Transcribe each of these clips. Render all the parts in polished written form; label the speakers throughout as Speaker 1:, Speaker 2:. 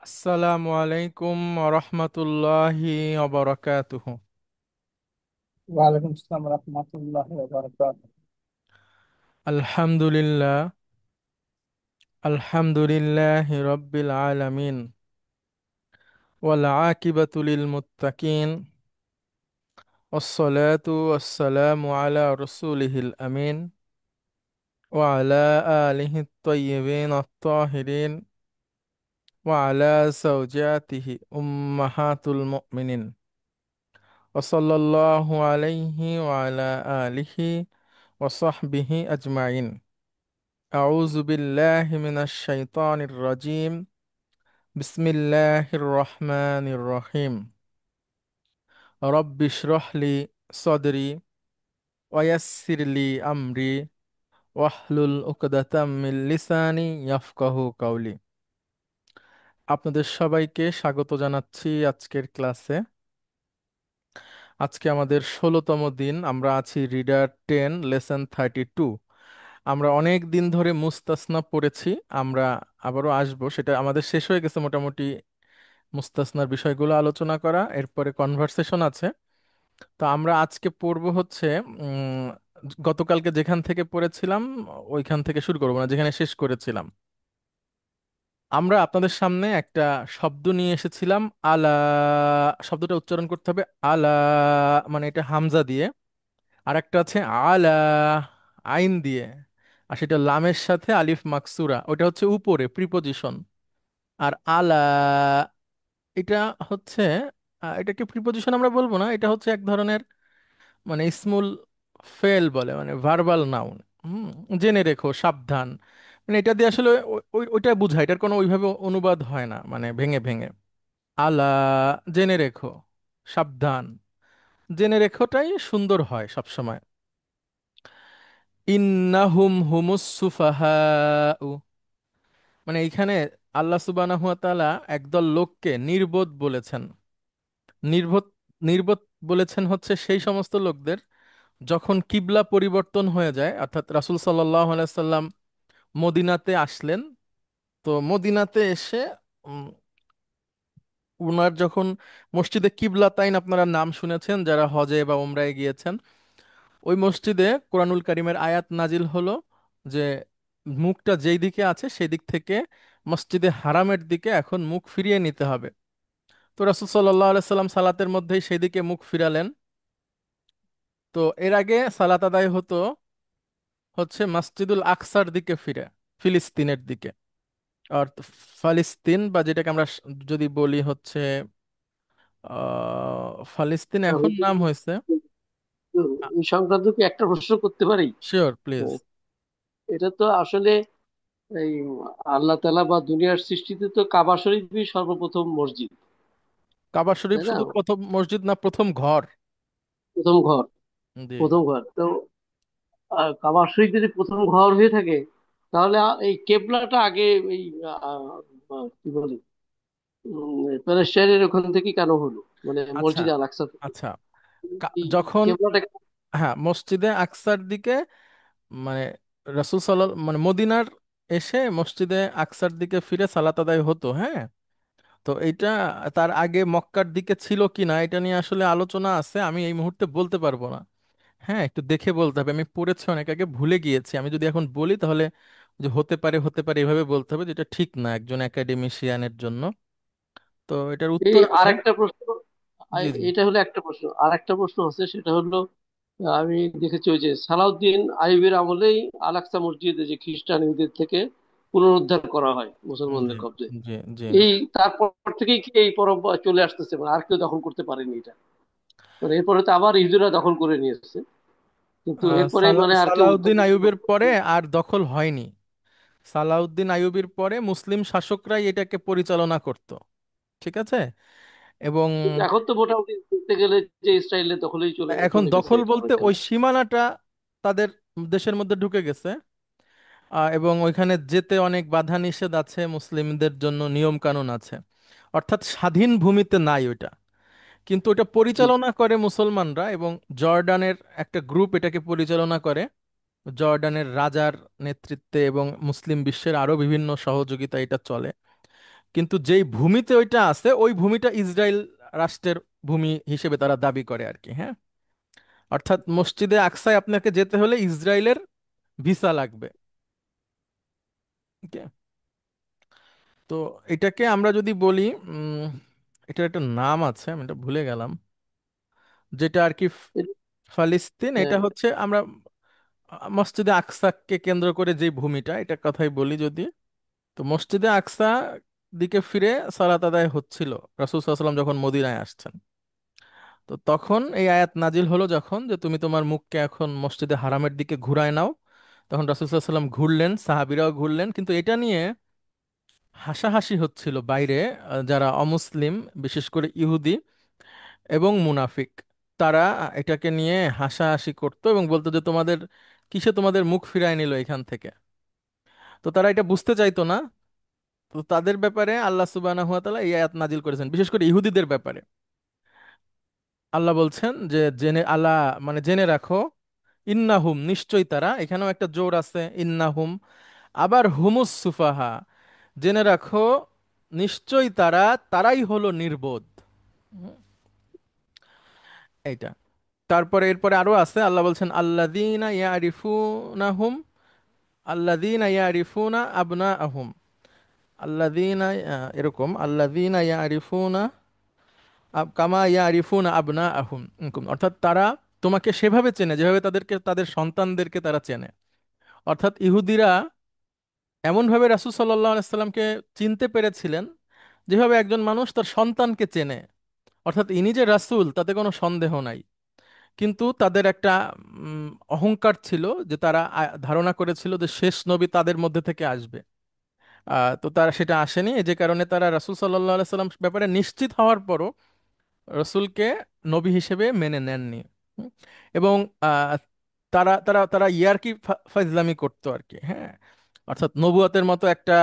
Speaker 1: আসসালামু আলাইকুম রহমতুল্লাহি ওবরাকাতুহু।
Speaker 2: ওয়ালাইকুম আসসালাম রহমতুল্লাহ বারাকাতুহু।
Speaker 1: আলহামদুলিল্লাহ, আলহামদুলিল্লাহি রব্বিল আলামিন, ওয়াল আকিবাতু লিল মুত্তাকিন, ওয়াসসালাতু ওয়াসসালামু আলা রাসূলিহিল আমিন, ওয়া আলা আলিহি আত-তাইয়্যিবিন আত-তাহিরিন, ওয়া আলা যাওজাতিহি উম্মাহাতুল মুমিনিন, ওয়া সাল্লাল্লাহু আলাইহি ওয়া আলা আলিহি ওয়া সাহবিহি আজমাইন। أعوذ بالله من الشيطان الرجيم. بسم الله الرحمن الرحيم. رب اشرح لي صدري ويسر لي أمري واحلل عقدة من لساني يفقه قولي. আপনাদের সবাইকে স্বাগত জানাচ্ছি আজকের ক্লাসে। আজকে আমাদের 16তম দিন, আমরা আছি রিডার 10 লেসন 32। আমরা অনেক দিন ধরে মুস্তাসনা পড়েছি। আমরা আবারও আসবো, সেটা আমাদের শেষ হয়ে গেছে মোটামুটি। মুস্তাসনার বিষয়গুলো আলোচনা করা, এরপরে কনভারসেশন আছে। তো আমরা আজকে পড়ব হচ্ছে উম, গতকালকে যেখান থেকে পড়েছিলাম ওইখান থেকে শুরু করবো না, যেখানে শেষ করেছিলাম। আমরা আপনাদের সামনে একটা শব্দ নিয়ে এসেছিলাম, আলা। শব্দটা উচ্চারণ করতে হবে আলা, মানে এটা হামজা দিয়ে। আর একটা আছে আলা, আইন দিয়ে। আর সেটা লামের সাথে আলিফ মাকসুরা, ওটা হচ্ছে উপরে প্রিপোজিশন। আর আলা, এটা হচ্ছে এটাকে প্রিপোজিশন আমরা বলবো না, এটা হচ্ছে এক ধরনের মানে ইসমুল ফেল বলে, মানে ভার্বাল নাউন। হুম, জেনে রেখো, সাবধান। মানে এটা দিয়ে আসলে ওইটা বোঝায়, এটার কোনো ওইভাবে অনুবাদ হয় না, মানে ভেঙে ভেঙে। আলা, জেনে রেখো, সাবধান। জেনে রেখোটাই সুন্দর হয় সব সময়। ইন্নাহুম হুমুস সুফাহাউ, মানে এইখানে আল্লাহ সুবহানাহু ওয়া তাআলা একদল লোককে নির্বোধ বলেছেন। নির্বোধ, নির্বোধ বলেছেন হচ্ছে সেই সমস্ত লোকদের যখন কিবলা পরিবর্তন হয়ে যায়, অর্থাৎ রাসূল সাল্লাল্লাহু আলাইহি সাল্লাম মদিনাতে আসলেন। তো মদিনাতে এসে উম, উনার যখন মসজিদে কিবলাতাইন, আপনারা নাম শুনেছেন যারা হজে বা ওমরায় গিয়েছেন, ওই মসজিদে কোরআনুল কারীমের আয়াত নাজিল হলো যে মুখটা যেই দিকে আছে সেই দিক থেকে মসজিদে হারামের দিকে এখন মুখ ফিরিয়ে নিতে হবে। তো রাসূল সাল্লাল্লাহু আলাইহি সাল্লাম সালাতের মধ্যেই সেদিকে মুখ ফিরালেন। তো এর আগে সালাত আদায় হতো হচ্ছে মসজিদুল আকসার দিকে ফিরে, ফিলিস্তিনের দিকে। আর ফালিস্তিন, বা যেটাকে আমরা যদি বলি হচ্ছে ফালিস্তিন এখন
Speaker 2: তাহলে
Speaker 1: নাম হয়েছে।
Speaker 2: এই সংক্রান্ত কি একটা প্রশ্ন করতে পারি?
Speaker 1: Sure, please.
Speaker 2: আহ, এটা তো আসলে এই আল্লাহ তাআলা বা দুনিয়ার সৃষ্টিতে তো কাবা শরীফই সর্বপ্রথম মসজিদ,
Speaker 1: কাবা শরীফ
Speaker 2: তাই না?
Speaker 1: শুধু প্রথম মসজিদ না, প্রথম ঘর।
Speaker 2: প্রথম ঘর।
Speaker 1: জি।
Speaker 2: প্রথম ঘর তো কাবা শরীফ যদি প্রথম ঘর হয়ে থাকে, তাহলে এই কেবলাটা আগে এই কি বলে প্যালেস্টাইনের ওখান থেকে কেন হলো, মানে
Speaker 1: আচ্ছা,
Speaker 2: মসজিদ আল আকসা থেকে?
Speaker 1: আচ্ছা।
Speaker 2: এই
Speaker 1: যখন,
Speaker 2: কেবলাটা
Speaker 1: হ্যাঁ, মসজিদে আকসার দিকে, মানে রাসূল সাল্লাল্লাহু মানে মদিনার এসে মসজিদে আকসার দিকে ফিরে সালাত আদায় হতো, হ্যাঁ। তো এইটা তার আগে মক্কার দিকে ছিল কিনা এটা নিয়ে আসলে আলোচনা আছে, আমি এই মুহূর্তে বলতে পারবো না। হ্যাঁ, একটু দেখে বলতে হবে, আমি পড়েছি অনেক আগে, ভুলে গিয়েছি। আমি যদি এখন বলি তাহলে যে হতে পারে হতে পারে এভাবে বলতে হবে, যেটা ঠিক না একজন একাডেমিশিয়ানের জন্য। তো এটার
Speaker 2: এই
Speaker 1: উত্তর আছে।
Speaker 2: আরেকটা প্রশ্ন,
Speaker 1: জি, জি।
Speaker 2: এটা হলো একটা প্রশ্ন, আর একটা প্রশ্ন আছে, সেটা হলো আমি দেখেছি ওই যে সালাউদ্দিন আইবের আমলেই আল আকসা মসজিদ যে খ্রিস্টান ইহুদের থেকে পুনরুদ্ধার করা হয়
Speaker 1: জি,
Speaker 2: মুসলমানদের কবজে।
Speaker 1: জি, জি।
Speaker 2: এই তারপর থেকেই কি এই পরব চলে আসতেছে, মানে আর কেউ দখল করতে পারেনি এটা? মানে এরপরে তো আবার ইহুদিরা দখল করে নিয়েছে, কিন্তু এরপরে মানে আর কেউ
Speaker 1: সালাউদ্দিন আইয়ুবের পরে আর দখল হয়নি। সালাউদ্দিন আইয়ুবের পরে মুসলিম শাসকরাই এটাকে পরিচালনা করত, ঠিক আছে। এবং
Speaker 2: কিন্তু এখন তো মোটামুটি দেখতে গেলে যে ইসরায়েলের দখলেই চলে
Speaker 1: এখন
Speaker 2: চলে গেছে
Speaker 1: দখল
Speaker 2: এটা
Speaker 1: বলতে
Speaker 2: অনেকখানি।
Speaker 1: ওই সীমানাটা তাদের দেশের মধ্যে ঢুকে গেছে। এবং ওইখানে যেতে অনেক বাধা নিষেধ আছে, মুসলিমদের জন্য নিয়ম কানুন আছে। অর্থাৎ স্বাধীন ভূমিতে নাই ওইটা, কিন্তু ওটা
Speaker 2: জি।
Speaker 1: পরিচালনা করে মুসলমানরা, এবং জর্ডানের একটা গ্রুপ এটাকে পরিচালনা করে। জর্ডানের রাজার নেতৃত্বে এবং মুসলিম বিশ্বের আরো বিভিন্ন সহযোগিতা এটা চলে। কিন্তু যেই ভূমিতে ওইটা আছে ওই ভূমিটা ইসরায়েল রাষ্ট্রের ভূমি হিসেবে তারা দাবি করে আর কি, হ্যাঁ। অর্থাৎ মসজিদে আকসায় আপনাকে যেতে হলে ইসরায়েলের ভিসা লাগবে। Okay? তো এটাকে আমরা যদি বলি, উম, এটার একটা নাম আছে, আমি এটা ভুলে গেলাম, যেটা আর কি
Speaker 2: এ-
Speaker 1: ফালিস্তিন, এটা
Speaker 2: হ্যাঁ,
Speaker 1: হচ্ছে আমরা মসজিদে আকসাকে কেন্দ্র করে যে ভূমিটা, এটা কথাই বলি যদি, তো মসজিদে আকসা দিকে ফিরে সালাত আদায় হচ্ছিল রাসূল সাল্লাল্লাহু আলাইহি ওয়াসাল্লাম যখন মদিনায় আসছেন। তো তখন এই আয়াত নাজিল হলো যখন, যে তুমি তোমার মুখকে এখন মসজিদে হারামের দিকে ঘুরায় নাও। তখন রাসূল সাল্লাল্লাহু আলাইহি ওয়াসাল্লাম ঘুরলেন, সাহাবীরাও ঘুরলেন, কিন্তু এটা নিয়ে হাসাহাসি হচ্ছিল বাইরে, যারা অমুসলিম, বিশেষ করে ইহুদি এবং মুনাফিক, তারা এটাকে নিয়ে হাসাহাসি করতো এবং বলতো যে তোমাদের কিসে তোমাদের মুখ ফিরায় নিল এখান থেকে। তো তারা এটা বুঝতে চাইতো না। তো তাদের ব্যাপারে আল্লাহ সুবহানাহু ওয়া তাআলা এই আয়াত নাজিল করেছেন, বিশেষ করে ইহুদিদের ব্যাপারে। আল্লাহ বলছেন যে জেনে আল্লাহ, মানে জেনে রাখো, ইন্নাহুম নিশ্চয়ই তারা, এখানেও একটা জোর আছে ইন্নাহুম, আবার হুমুস সুফাহা, জেনে রাখো নিশ্চয়ই তারা, তারাই হলো নির্বোধ। হুম, এইটা। তারপরে এরপরে আরো আছে, আল্লাহ বলছেন আল্লাযীনা ইয়ারিফুনাহুম, আল্লাযীনা ইয়ারিফুনা আবনাআহুম, আল্লাযীনা, এরকম আল্লাযীনা ইয়ারিফুনা কামা ইয়ারিফুনা আবনাআহুম, এরকম। অর্থাৎ তারা তোমাকে সেভাবে চেনে যেভাবে তাদেরকে তাদের সন্তানদেরকে তারা চেনে। অর্থাৎ ইহুদিরা এমনভাবে রাসূল সাল্লাল্লাহু আলাইহি সাল্লামকে চিনতে পেরেছিলেন যেভাবে একজন মানুষ তার সন্তানকে চেনে। অর্থাৎ ইনি যে রাসূল তাতে কোনো সন্দেহ নাই। কিন্তু তাদের একটা অহংকার ছিল, যে তারা ধারণা করেছিল যে শেষ নবী তাদের মধ্যে থেকে আসবে। তো তারা সেটা আসেনি, যে কারণে তারা রাসূল সাল্লাল্লাহু আলাইহি সাল্লাম ব্যাপারে নিশ্চিত হওয়ার পরও রসুলকে নবী হিসেবে মেনে নেননি। হুম? এবং আহ, তারা তারা তারা ইয়ারকি ফাজলামি করতো আর কি, হ্যাঁ। অর্থাৎ নবুয়তের মতো একটা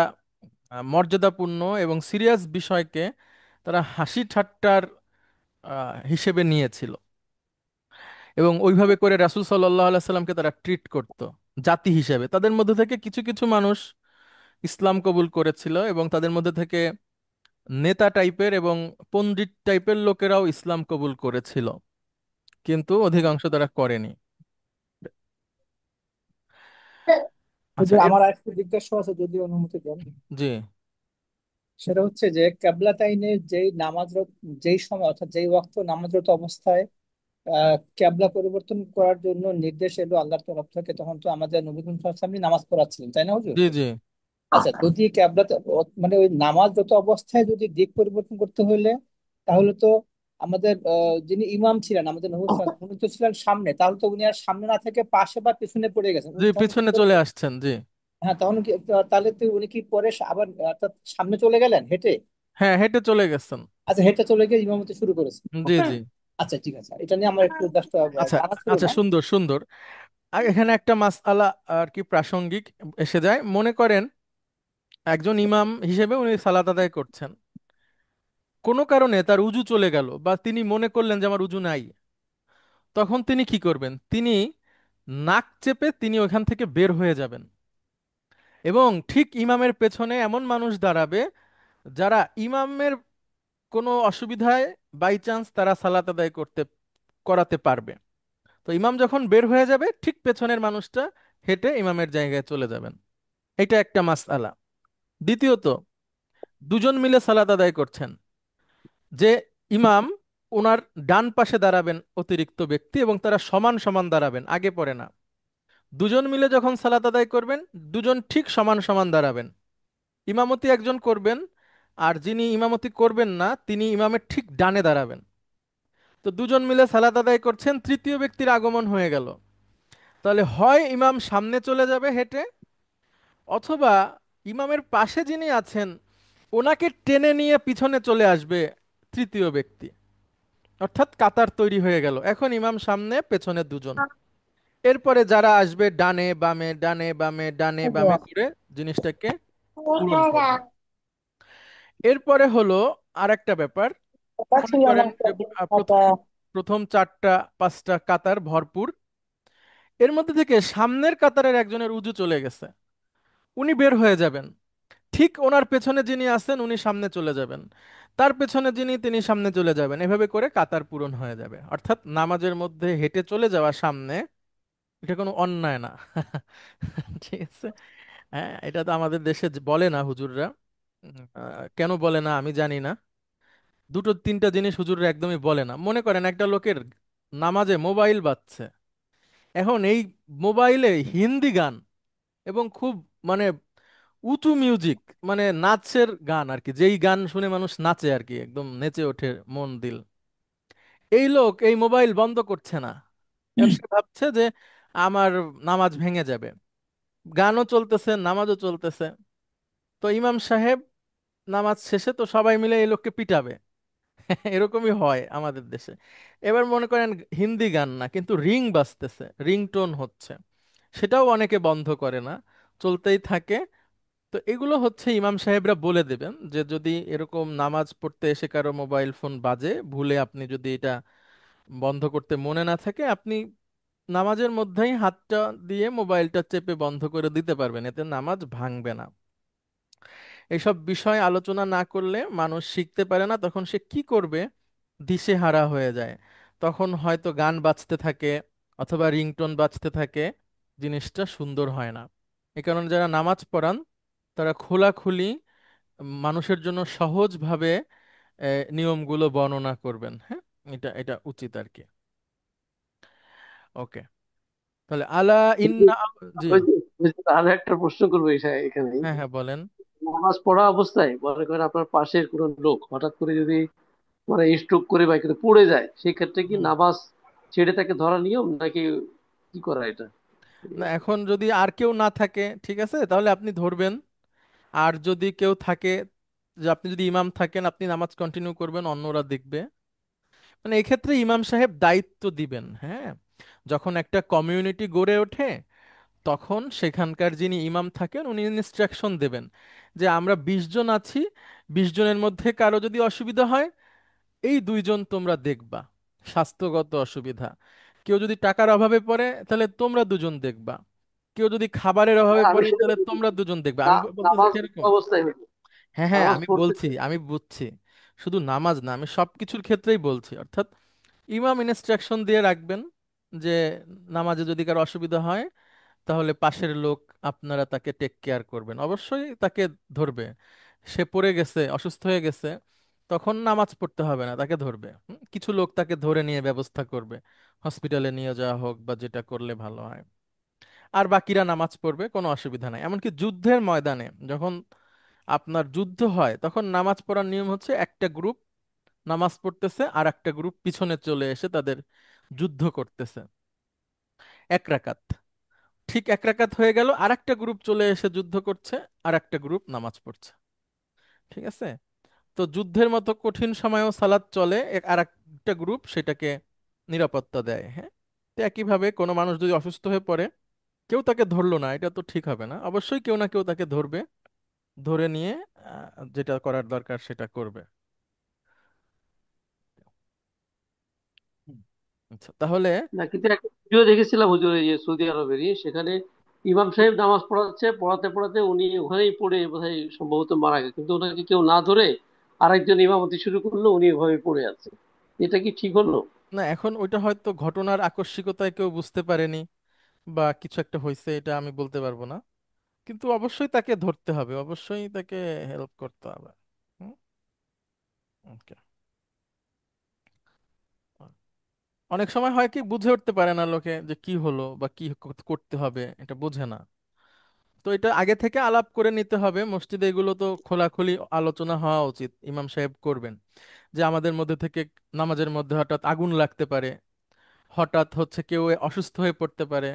Speaker 1: মর্যাদাপূর্ণ এবং সিরিয়াস বিষয়কে তারা হাসি ঠাট্টার হিসেবে নিয়েছিল, এবং ওইভাবে করে রাসূল সাল্লাল্লাহু আলাইহি সাল্লামকে তারা ট্রিট করত জাতি হিসেবে। তাদের মধ্যে থেকে কিছু কিছু মানুষ ইসলাম কবুল করেছিল, এবং তাদের মধ্যে থেকে নেতা টাইপের এবং পণ্ডিত টাইপের লোকেরাও ইসলাম কবুল করেছিল, কিন্তু অধিকাংশ তারা করেনি। আচ্ছা
Speaker 3: হুজুর, আমার আরেকটা জিজ্ঞাসা আছে যদি অনুমতি দেন।
Speaker 1: জি
Speaker 3: সেটা হচ্ছে যে কেবলাতাইনের যেই যেই সময় অর্থাৎ যেই ওয়াক্ত নামাজরত অবস্থায় কেবলা পরিবর্তন করার জন্য নির্দেশ এলো আল্লাহর তরফ থেকে, তখন তো আমাদের নবী করিম সাল্লাল্লাহু আলাইহি ওয়াসাল্লাম নামাজ পড়াচ্ছিলেন, তাই না হুজুর?
Speaker 1: জি জি।
Speaker 3: আচ্ছা, যদি কেবলাতে মানে ওই নামাজরত অবস্থায় যদি দিক পরিবর্তন করতে হলে, তাহলে তো আমাদের যিনি ইমাম ছিলেন আমাদের নবী সাল্লাল্লাহু আলাইহি ওয়াসাল্লাম, উনি তো ছিলেন সামনে, তাহলে তো উনি আর সামনে না থেকে পাশে বা পিছনে পড়ে গেছেন,
Speaker 1: জি
Speaker 3: উনি তখন কি
Speaker 1: পিছনে চলে
Speaker 3: করবেন?
Speaker 1: আসছেন, জি।
Speaker 3: হ্যাঁ, তখন কি, তাহলে তো উনি কি পরে আবার অর্থাৎ সামনে চলে গেলেন হেঁটে?
Speaker 1: হ্যাঁ হেঁটে চলে গেছেন।
Speaker 3: আচ্ছা, হেঁটে চলে গিয়ে ইমামতি শুরু করেছেন।
Speaker 1: জি জি।
Speaker 3: আচ্ছা, ঠিক আছে, এটা নিয়ে আমার একটু জাস্ট
Speaker 1: আচ্ছা
Speaker 3: জানা ছিল
Speaker 1: আচ্ছা,
Speaker 3: না।
Speaker 1: সুন্দর সুন্দর। আর এখানে একটা মাসআলা আর কি প্রাসঙ্গিক এসে যায়। মনে করেন একজন ইমাম হিসেবে উনি সালাত আদায় করছেন, কোনো কারণে তার উজু চলে গেল বা তিনি মনে করলেন যে আমার উজু নাই, তখন তিনি কি করবেন? তিনি নাক চেপে তিনি ওখান থেকে বের হয়ে যাবেন, এবং ঠিক ইমামের পেছনে এমন মানুষ দাঁড়াবে যারা ইমামের কোনো অসুবিধায় বাই চান্স তারা সালাত আদায় করাতে পারবে। তো ইমাম যখন বের হয়ে যাবে ঠিক পেছনের মানুষটা হেঁটে ইমামের জায়গায় চলে যাবেন। এটা একটা মাসআলা। দ্বিতীয়ত, দুজন মিলে সালাত আদায় করছেন, যে ইমাম, ওনার ডান পাশে দাঁড়াবেন অতিরিক্ত ব্যক্তি, এবং তারা সমান সমান দাঁড়াবেন, আগে পরে না। দুজন মিলে যখন সালাত আদায় করবেন, দুজন ঠিক সমান সমান দাঁড়াবেন। ইমামতি একজন করবেন, আর যিনি ইমামতি করবেন না তিনি ইমামের ঠিক ডানে দাঁড়াবেন। তো দুজন মিলে সালাত আদায় করছেন, তৃতীয় ব্যক্তির আগমন হয়ে গেল, তাহলে হয় ইমাম সামনে চলে যাবে হেঁটে, অথবা ইমামের পাশে যিনি আছেন ওনাকে টেনে নিয়ে পিছনে চলে আসবে তৃতীয় ব্যক্তি। অর্থাৎ কাতার তৈরি হয়ে গেল, এখন ইমাম সামনে, পেছনে দুজন। এরপরে যারা আসবে ডানে বামে ডানে বামে ডানে বামে করে জিনিসটাকে পূরণ করবে। এরপরে হলো আর একটা ব্যাপার। মনে করেন যে প্রথম প্রথম চারটা পাঁচটা কাতার ভরপুর, এর মধ্যে থেকে সামনের কাতারের একজনের উজু চলে গেছে, উনি বের হয়ে যাবেন। ঠিক ওনার পেছনে যিনি আছেন উনি সামনে চলে যাবেন, তার পেছনে যিনি তিনি সামনে চলে যাবেন, এভাবে করে কাতার পূরণ হয়ে যাবে। অর্থাৎ নামাজের মধ্যে হেঁটে চলে যাওয়া সামনে, এটা কোনো অন্যায় না। ঠিক আছে। হ্যাঁ, এটা তো আমাদের দেশে বলে না হুজুররা। কেন বলে না আমি জানি না। দুটো তিনটা জিনিস হুজুররা একদমই বলে না। মনে করেন একটা লোকের নামাজে মোবাইল বাজছে, এখন এই মোবাইলে হিন্দি গান এবং খুব মানে উঁচু মিউজিক, মানে নাচের গান আর কি, যেই গান শুনে মানুষ নাচে আর কি, একদম নেচে ওঠে মন দিল, এই লোক এই মোবাইল বন্ধ করছে না। এখন সে ভাবছে যে আমার নামাজ ভেঙে যাবে, গানও চলতেছে নামাজও চলতেছে। তো ইমাম সাহেব নামাজ শেষে তো সবাই মিলে এই লোককে পিটাবে। এরকমই হয় আমাদের দেশে। এবার মনে করেন হিন্দি গান না, কিন্তু রিং বাজতেছে, রিংটোন হচ্ছে, সেটাও অনেকে বন্ধ করে না, চলতেই থাকে। তো এগুলো হচ্ছে ইমাম সাহেবরা বলে দেবেন যে যদি এরকম নামাজ পড়তে এসে কারো মোবাইল ফোন বাজে, ভুলে আপনি যদি এটা বন্ধ করতে মনে না থাকে, আপনি নামাজের মধ্যেই হাতটা দিয়ে মোবাইলটা চেপে বন্ধ করে দিতে পারবেন, এতে নামাজ ভাঙবে না। এইসব বিষয় আলোচনা না করলে মানুষ শিখতে পারে না, তখন সে কি করবে দিশেহারা হয়ে যায়। তখন হয়তো গান বাজতে থাকে অথবা রিংটোন বাজতে থাকে, জিনিসটা সুন্দর হয় না। এই কারণে যারা নামাজ পড়ান তারা খোলাখুলি মানুষের জন্য সহজভাবে নিয়মগুলো বর্ণনা করবেন। হ্যাঁ, এটা এটা উচিত আর কি। ওকে, তাহলে আলা ইন্না। জি।
Speaker 2: আরো একটা প্রশ্ন করবো এখানে,
Speaker 1: হ্যাঁ হ্যাঁ, বলেন।
Speaker 2: নামাজ পড়া অবস্থায় মনে করেন আপনার পাশের কোন লোক হঠাৎ করে যদি মানে স্ট্রোক করে বা এখানে পড়ে যায়, সেই ক্ষেত্রে কি
Speaker 1: হুম।
Speaker 2: নামাজ ছেড়ে তাকে ধরা নিয়ম নাকি কি করা এটা?
Speaker 1: না, এখন যদি আর কেউ না থাকে ঠিক আছে, তাহলে আপনি ধরবেন। আর যদি কেউ থাকে, যে আপনি যদি ইমাম থাকেন, আপনি নামাজ কন্টিনিউ করবেন, অন্যরা দেখবে। মানে এক্ষেত্রে ইমাম সাহেব দায়িত্ব দিবেন। হ্যাঁ, যখন একটা কমিউনিটি গড়ে ওঠে, তখন সেখানকার যিনি ইমাম থাকেন উনি ইনস্ট্রাকশন দেবেন যে আমরা 20 জন আছি, 20 জনের মধ্যে কারো যদি অসুবিধা হয়, এই 2 জন তোমরা দেখবা, স্বাস্থ্যগত অসুবিধা। কেউ যদি টাকার অভাবে পড়ে তাহলে তোমরা 2 জন দেখবা, কেউ যদি খাবারের অভাবে
Speaker 2: আমি
Speaker 1: পড়ে
Speaker 2: সেটা
Speaker 1: তাহলে
Speaker 2: বলছি,
Speaker 1: তোমরা 2 জন দেখবা। আমি বলতেছি
Speaker 2: নামাজ
Speaker 1: সেরকম।
Speaker 2: অবস্থায় হলো,
Speaker 1: হ্যাঁ হ্যাঁ,
Speaker 2: নামাজ
Speaker 1: আমি
Speaker 2: পড়তে
Speaker 1: বলছি, আমি বুঝছি। শুধু নামাজ না, আমি সবকিছুর ক্ষেত্রেই বলছি। অর্থাৎ ইমাম ইনস্ট্রাকশন দিয়ে রাখবেন যে নামাজে যদি কারো অসুবিধা হয়, তাহলে পাশের লোক আপনারা তাকে টেক কেয়ার করবেন, অবশ্যই তাকে ধরবে। সে পড়ে গেছে, অসুস্থ হয়ে গেছে, তখন নামাজ পড়তে হবে না, তাকে ধরবে। কিছু লোক তাকে ধরে নিয়ে ব্যবস্থা করবে, হসপিটালে নিয়ে যাওয়া হোক বা যেটা করলে ভালো হয়। আর বাকিরা নামাজ পড়বে, কোনো অসুবিধা নাই। এমনকি যুদ্ধের ময়দানে যখন আপনার যুদ্ধ হয়, তখন নামাজ পড়ার নিয়ম হচ্ছে একটা গ্রুপ নামাজ পড়তেছে আর একটা গ্রুপ পিছনে চলে এসে তাদের যুদ্ধ করতেছে, 1 রাকাত। ঠিক 1 রাকাত হয়ে গেল, আর একটা গ্রুপ চলে এসে যুদ্ধ করছে, আর একটা গ্রুপ নামাজ পড়ছে। ঠিক আছে। তো যুদ্ধের মতো কঠিন সময়েও সালাত চলে, আর একটা গ্রুপ সেটাকে নিরাপত্তা দেয়। হ্যাঁ, তো একইভাবে কোনো মানুষ যদি অসুস্থ হয়ে পড়ে, কেউ তাকে ধরলো না, এটা তো ঠিক হবে না, অবশ্যই কেউ না কেউ তাকে ধরবে, ধরে নিয়ে যেটা করার দরকার সেটা করবে। হুম। আচ্ছা, তাহলে
Speaker 2: না, কিন্তু একটা ভিডিও দেখেছিলাম হুজুর, এই যে সৌদি আরবেরই, সেখানে ইমাম সাহেব নামাজ পড়াচ্ছে, পড়াতে পড়াতে উনি ওখানেই পড়ে বোধহয় সম্ভবত মারা গেছে, কিন্তু ওনাকে কেউ না ধরে আরেকজন ইমামতি শুরু করলো, উনি ওভাবে পড়ে আছে। এটা কি ঠিক হলো?
Speaker 1: না, এখন ওইটা হয়তো ঘটনার আকস্মিকতায় কেউ বুঝতে পারেনি বা কিছু একটা হয়েছে, এটা আমি বলতে পারবো না। কিন্তু অবশ্যই তাকে ধরতে হবে, অবশ্যই তাকে হেল্প করতে হবে। হুম, ওকে। অনেক সময় হয় কি, বুঝে উঠতে পারে না লোকে যে কি হলো বা কি করতে হবে, এটা বোঝে না। তো এটা আগে থেকে আলাপ করে নিতে হবে মসজিদে, এগুলো তো খোলাখুলি আলোচনা হওয়া উচিত, ইমাম সাহেব করবেন যে আমাদের মধ্যে থেকে নামাজের মধ্যে হঠাৎ আগুন লাগতে পারে, হঠাৎ হচ্ছে কেউ অসুস্থ হয়ে পড়তে পারে,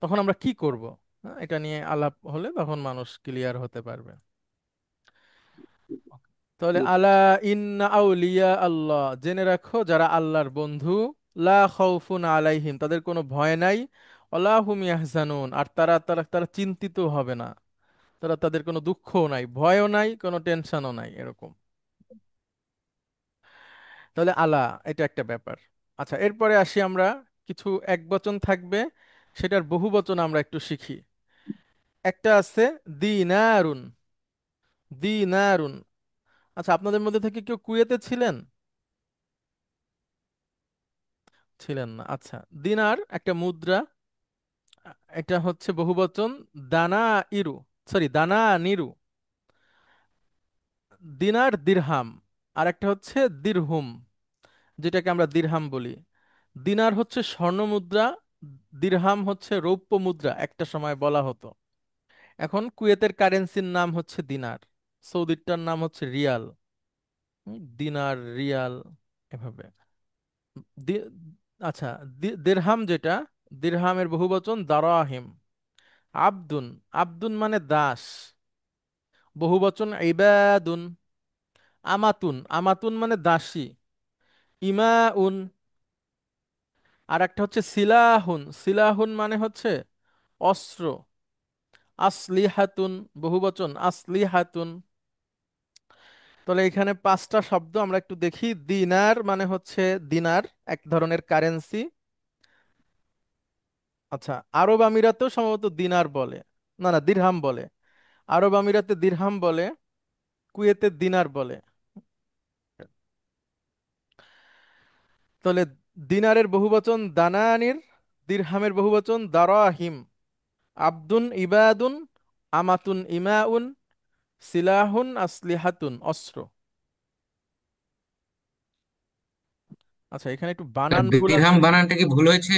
Speaker 1: তখন আমরা কি করব। হ্যাঁ, এটা নিয়ে আলাপ হলে তখন মানুষ ক্লিয়ার হতে পারবে। তাহলে আলা ইন্না আউলিয়া আল্লাহ, জেনে রাখো যারা আল্লাহর বন্ধু, লা খাউফুন আলাইহিম, তাদের কোনো ভয় নাই, ওয়ালা হুম ইয়াহজানুন, আর তারা তারা তারা চিন্তিত হবে না, তারা তাদের কোনো দুঃখও নাই, ভয়ও নাই, কোনো টেনশনও নাই, এরকম। তাহলে আলা, এটা একটা ব্যাপার। আচ্ছা, এরপরে আসি আমরা, কিছু একবচন থাকবে, সেটার বহু বচন আমরা একটু শিখি। একটা আছে দিনারুন। দিনারুন। আচ্ছা, আপনাদের মধ্যে থেকে কেউ কুয়েতে ছিলেন? ছিলেন না, আচ্ছা। দিনার একটা মুদ্রা। এটা হচ্ছে বহুবচন দানা ইরু, সরি দানা নিরু। দিনার দিরহাম। আর একটা হচ্ছে দিরহুম, যেটাকে আমরা দিরহাম বলি। দিনার হচ্ছে স্বর্ণ মুদ্রা, দিরহাম হচ্ছে রৌপ্য মুদ্রা, একটা সময় বলা হতো। এখন কুয়েতের কারেন্সির নাম হচ্ছে দিনার, সৌদিরটার নাম হচ্ছে রিয়াল। দিনার, রিয়াল, এভাবে। দি- আচ্ছা, দিরহাম যেটা, দিরহামের বহুবচন দারাহিম। আব্দুন। আব্দুন মানে দাস, বহুবচন ইবাদুন। আমাতুন। আমাতুন মানে দাসী। ইমাউন। আর একটা হচ্ছে সিলাহুন। সিলাহুন মানে হচ্ছে অস্ত্র। আসলিহাতুন, বহুবচন আসলিহাতুন। তাহলে এখানে পাঁচটা শব্দ আমরা একটু দেখি। দিনার মানে হচ্ছে দিনার, এক ধরনের কারেন্সি। আচ্ছা, আরব আমিরাতেও সম্ভবত দিনার বলে। না না, দিরহাম বলে। আরব আমিরাতে দিরহাম বলে, কুয়েতে দিনার বলে। তাহলে দিনারের বহুবচন দানানির, দিরহামের বহুবচন দারাহিম। আব্দুন ইবাদুন, আমাতুন ইমাউন, সিলাহুন আসলিহাতুন, অস্ত্র। আচ্ছা, এখানে একটু বানান ভুল
Speaker 4: দিরহাম
Speaker 1: আছে।
Speaker 4: বানানটা কি ভুল হয়েছে?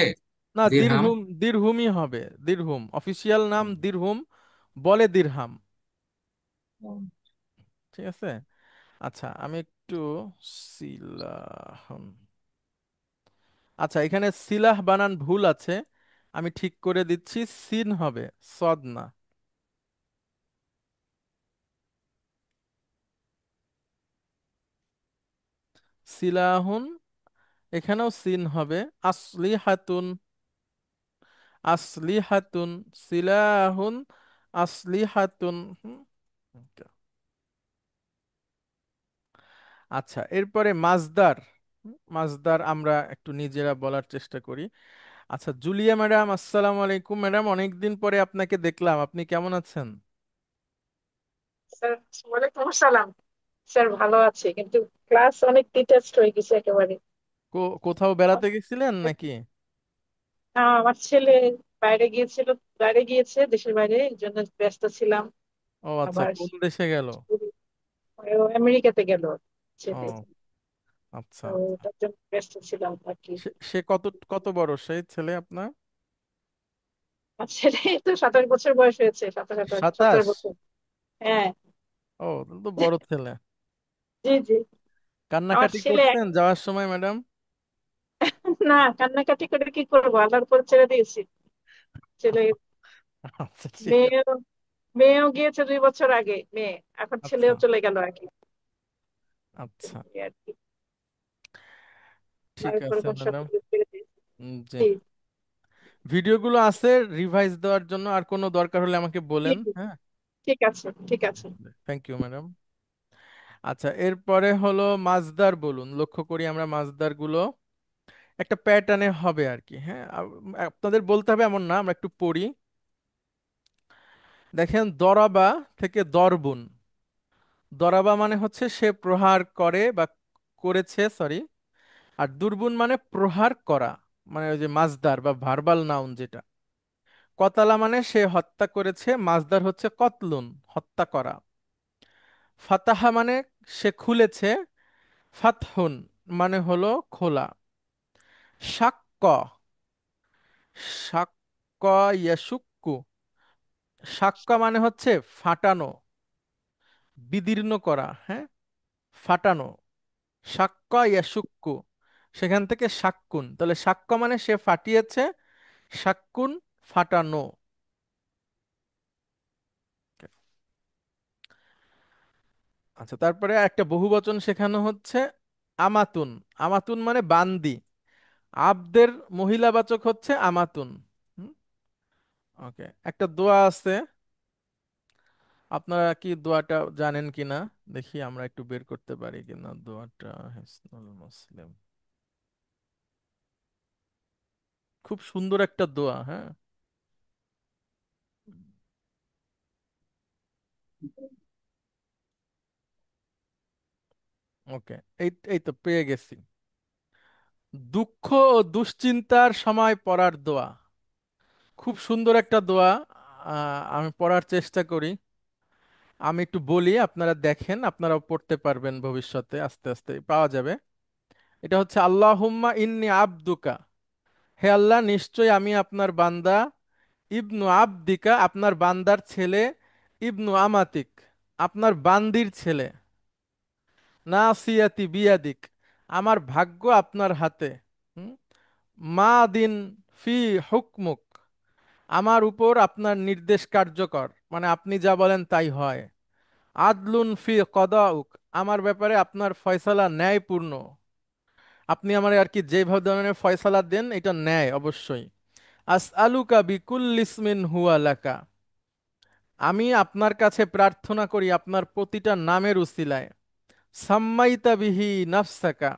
Speaker 1: না,
Speaker 4: দিরহাম।
Speaker 1: দিরহুম, দিরহুমই হবে। দিরহুম অফিসিয়াল নাম, দিরহুম বলে দিরহাম। ঠিক আছে। আচ্ছা, আমি একটু সিলাহুন। আচ্ছা, এখানে সিলাহ বানান ভুল আছে, আমি ঠিক করে দিচ্ছি। সিন হবে, সদ না। সিলাহুন, এখানেও সিন হবে। আসলিহাতুন। আসলিহাতুন। সিলাহুন। আসলিহাতুন। okay। আচ্ছা, এরপরে মাজদার। মাজদার আমরা একটু নিজেরা বলার চেষ্টা করি। আচ্ছা, জুলিয়া ম্যাডাম, আসসালামু আলাইকুম ম্যাডাম, অনেকদিন পরে আপনাকে দেখলাম, আপনি কেমন আছেন?
Speaker 5: স্যার, ওয়ালাইকুম আসসালাম। স্যার, ভালো আছে, কিন্তু ক্লাস অনেক ডিটেস্ট হয়ে গেছে একেবারে।
Speaker 1: কোথাও বেড়াতে গেছিলেন নাকি?
Speaker 5: আমার ছেলে বাইরে গিয়েছিল, বাইরে গিয়েছে, দেশের বাইরে, এই জন্য ব্যস্ত ছিলাম।
Speaker 1: ও আচ্ছা,
Speaker 5: আবার
Speaker 1: কোন দেশে গেল?
Speaker 5: ও আমেরিকাতে গেল ছেলে।
Speaker 1: ও আচ্ছা
Speaker 5: তো
Speaker 1: আচ্ছা।
Speaker 5: তার জন্য ব্যস্ত ছিলাম আর কি।
Speaker 1: সে সে কত কত বড় সেই ছেলে আপনার?
Speaker 5: আর ছেলে তো 27 বছর বয়স হয়েছে, 17 17
Speaker 1: 27?
Speaker 5: বছর। হ্যাঁ।
Speaker 1: ও, তাহলে তো বড় ছেলে।
Speaker 5: জি জি। আমার
Speaker 1: কান্নাকাটি
Speaker 5: ছেলে
Speaker 1: করছেন যাওয়ার সময় ম্যাডাম?
Speaker 5: না, কান্নাকাটি করে কি করবো, আল্লাহর উপর ছেড়ে দিয়েছি। ছেলে,
Speaker 1: আচ্ছা, ঠিক আছে।
Speaker 5: মেয়েও মেয়েও গিয়েছে 2 বছর আগে, মেয়ে, এখন
Speaker 1: আচ্ছা
Speaker 5: ছেলেও চলে গেল আর কি।
Speaker 1: আচ্ছা,
Speaker 5: এই আর কি।
Speaker 1: ঠিক
Speaker 5: আল্লাহর উপর
Speaker 1: আছে
Speaker 5: এখন
Speaker 1: ম্যাডাম।
Speaker 5: সবকিছু ছেড়ে দিয়েছি।
Speaker 1: জি,
Speaker 5: জি
Speaker 1: ভিডিওগুলো আছে রিভাইজ দেওয়ার জন্য, আর কোনো দরকার হলে আমাকে
Speaker 5: জি
Speaker 1: বলেন,
Speaker 5: জি,
Speaker 1: হ্যাঁ।
Speaker 5: ঠিক আছে ঠিক আছে।
Speaker 1: Thank you madam. আচ্ছা, এরপরে হলো মাজদার বলুন, লক্ষ্য করি আমরা মাজদার গুলো একটা প্যাটার্নে হবে আর কি, হ্যাঁ। আপনাদের বলতে হবে এমন না, আমরা একটু পড়ি। দেখেন, দরাবা থেকে দরবুন। দরাবা মানে হচ্ছে সে প্রহার করে বা করেছে, সরি। আর দুর্বুন মানে প্রহার করা, মানে ওই যে মাজদার বা ভার্বাল নাউন যেটা। কতালা মানে সে হত্যা করেছে, মাজদার হচ্ছে কতলুন, হত্যা করা। ফাতাহা মানে সে খুলেছে, ফাতহুন মানে হলো খোলা। শাক্ক। শাক্ক ইয়াশুক্কু। শাক্কা মানে হচ্ছে ফাটানো, বিদীর্ণ করা, হ্যাঁ, ফাটানো। শাক্কা ইয়াশুক্কু, সেখান থেকে শাক্কুন, তাহলে শাক্কা মানে সে ফাটিয়েছে, শাক্কুন ফাটানো। আচ্ছা, তারপরে একটা বহুবচন শেখানো হচ্ছে আমাতুন। আমাতুন মানে বান্দি। আবদের মহিলাবাচক হচ্ছে আমাতুন। ওকে, একটা দোয়া আছে, আপনারা কি দোয়াটা জানেন কিনা? দেখি আমরা একটু বের করতে পারি কিনা দোয়াটা। হিসনুল মুসলিম, খুব সুন্দর একটা দোয়া, হ্যাঁ। ওকে, এই এই তো পেয়ে গেছি। দুঃখ ও দুশ্চিন্তার সময় পড়ার দোয়া। খুব সুন্দর একটা দোয়া। আমি পড়ার চেষ্টা করি। আমি একটু বলি, আপনারা দেখেন, আপনারাও পড়তে পারবেন ভবিষ্যতে, আস্তে আস্তে পাওয়া যাবে। এটা হচ্ছে আল্লাহুম্মা ইন্নি আবদুকা। হে আল্লাহ, নিশ্চয় আমি আপনার বান্দা। ইবনু আবদিকা, আপনার বান্দার ছেলে। ইবনু আমাতিক, আপনার বান্দির ছেলে। নাসিয়াতি বিয়াদিক, আমার ভাগ্য আপনার হাতে। হুম? মা দিন ফি হুকমুক, আমার উপর আপনার নির্দেশ কার্যকর, মানে আপনি যা বলেন তাই হয়। আদলুন ফি কদাউক, আমার ব্যাপারে আপনার ফয়সালা ন্যায়পূর্ণ। আপনি আমার আর কি যেভাবে ধরনের ফয়সালা দেন এটা ন্যায় অবশ্যই। আসআলুকা বিকুল্লি ইসমিন হুয়া লাকা, আমি আপনার কাছে প্রার্থনা করি আপনার প্রতিটা নামের উসিলায়। সাম্মাইতা বিহি নাফসাকা,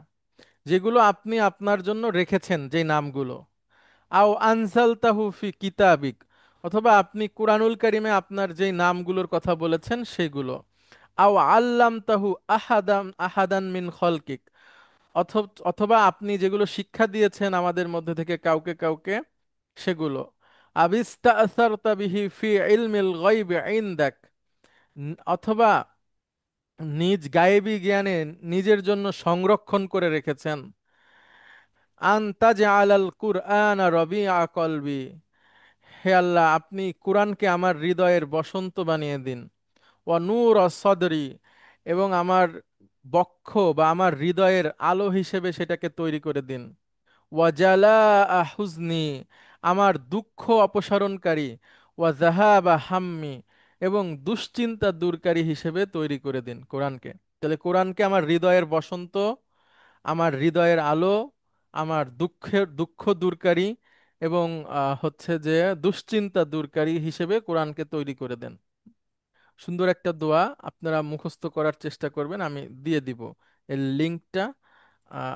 Speaker 1: যেগুলো আপনি আপনার জন্য রেখেছেন, যে নামগুলো। আও আনজালতাহু ফি কিতাবিক, অথবা আপনি কুরআনুল কারিমে আপনার যেই নামগুলোর কথা বলেছেন সেগুলো। আও আল্লামতাহু আহাদান আহাদান মিন খলকিক, অথবা আপনি যেগুলো শিক্ষা দিয়েছেন আমাদের মধ্যে থেকে কাউকে কাউকে, সেগুলো। আবিস্তাআসারতা বিহি ফি ইলমিল গায়বি ইনদাক, অথবা নিজ গায়েবী জ্ঞানে নিজের জন্য সংরক্ষণ করে রেখেছেন। আনতাজআলাল কুরআনা রবিআ কলবি, হে আল্লাহ, আপনি কুরআনকে আমার হৃদয়ের বসন্ত বানিয়ে দিন। ওয়া নূর সদরি, এবং আমার বক্ষ বা আমার হৃদয়ের আলো হিসেবে সেটাকে তৈরি করে দিন। ওয়াজালা হুজনি, আমার দুঃখ অপসারণকারী। ওয়া জাহাবা হাম্মি, এবং দুশ্চিন্তা দূরকারী হিসেবে তৈরি করে দিন কোরআনকে। তাহলে কোরআনকে আমার হৃদয়ের বসন্ত, আমার হৃদয়ের আলো, আমার দুঃখ দূরকারী, এবং হচ্ছে যে দুশ্চিন্তা দূরকারী হিসেবে কোরআনকে তৈরি করে দেন। সুন্দর একটা দোয়া, আপনারা মুখস্থ করার চেষ্টা করবেন, আমি দিয়ে দিব এর লিঙ্কটা।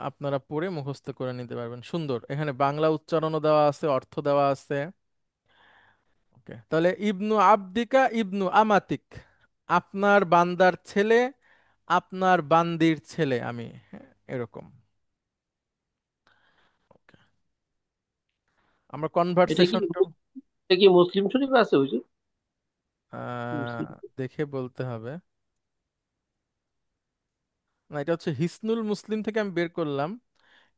Speaker 1: আপনারা পড়ে মুখস্থ করে নিতে পারবেন। সুন্দর, এখানে বাংলা উচ্চারণও দেওয়া আছে, অর্থ দেওয়া আছে। ওকে, তাহলে ইবনু আবদিকা ইবনু আমাতিক, আপনার বান্দার ছেলে, আপনার বান্দির ছেলে আমি, হ্যাঁ, এরকম। Okay, আমরা
Speaker 2: এটা কি
Speaker 1: কনভারসেশনটা
Speaker 2: এটা কি মুসলিম শরীফে আছে হুজুর? মুসলিম।
Speaker 1: দেখে বলতে হবে। না, এটা হচ্ছে হিসনুল মুসলিম থেকে আমি বের করলাম।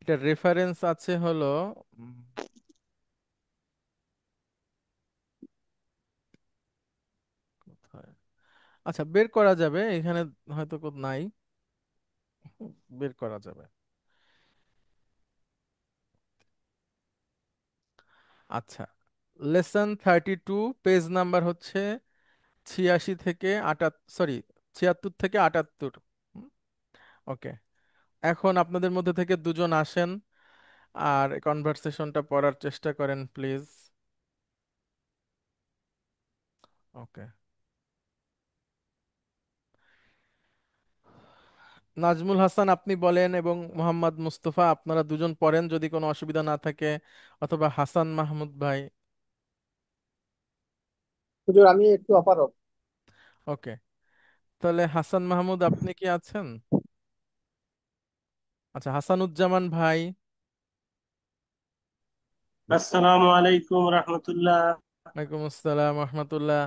Speaker 1: এটা রেফারেন্স আছে হলো উম, কোথায়? আচ্ছা, বের করা যাবে এখানে, হয়তো নাই। বের করা যাবে। আচ্ছা, লেসন 32, পেজ নাম্বার হচ্ছে 86 থেকে 78, সরি, 76 থেকে 78। ওকে, এখন আপনাদের মধ্যে থেকে দুজন আসেন আর কনভারসেশনটা পড়ার চেষ্টা করেন প্লিজ। ওকে, নাজমুল হাসান আপনি বলেন, এবং মোহাম্মদ মুস্তফা আপনারা দুজন পড়েন যদি কোনো অসুবিধা না থাকে, অথবা হাসান মাহমুদ ভাই।
Speaker 3: হুজুর আমি একটু অপারক।
Speaker 1: ওকে, তাহলে হাসান মাহমুদ আপনি কি আছেন? আচ্ছা, হাসানুজ্জামান ভাই।
Speaker 4: আসসালামু আলাইকুম রহমতুল্লাহ।
Speaker 1: ওয়ালাইকুম আসসালাম রহমতুল্লাহ।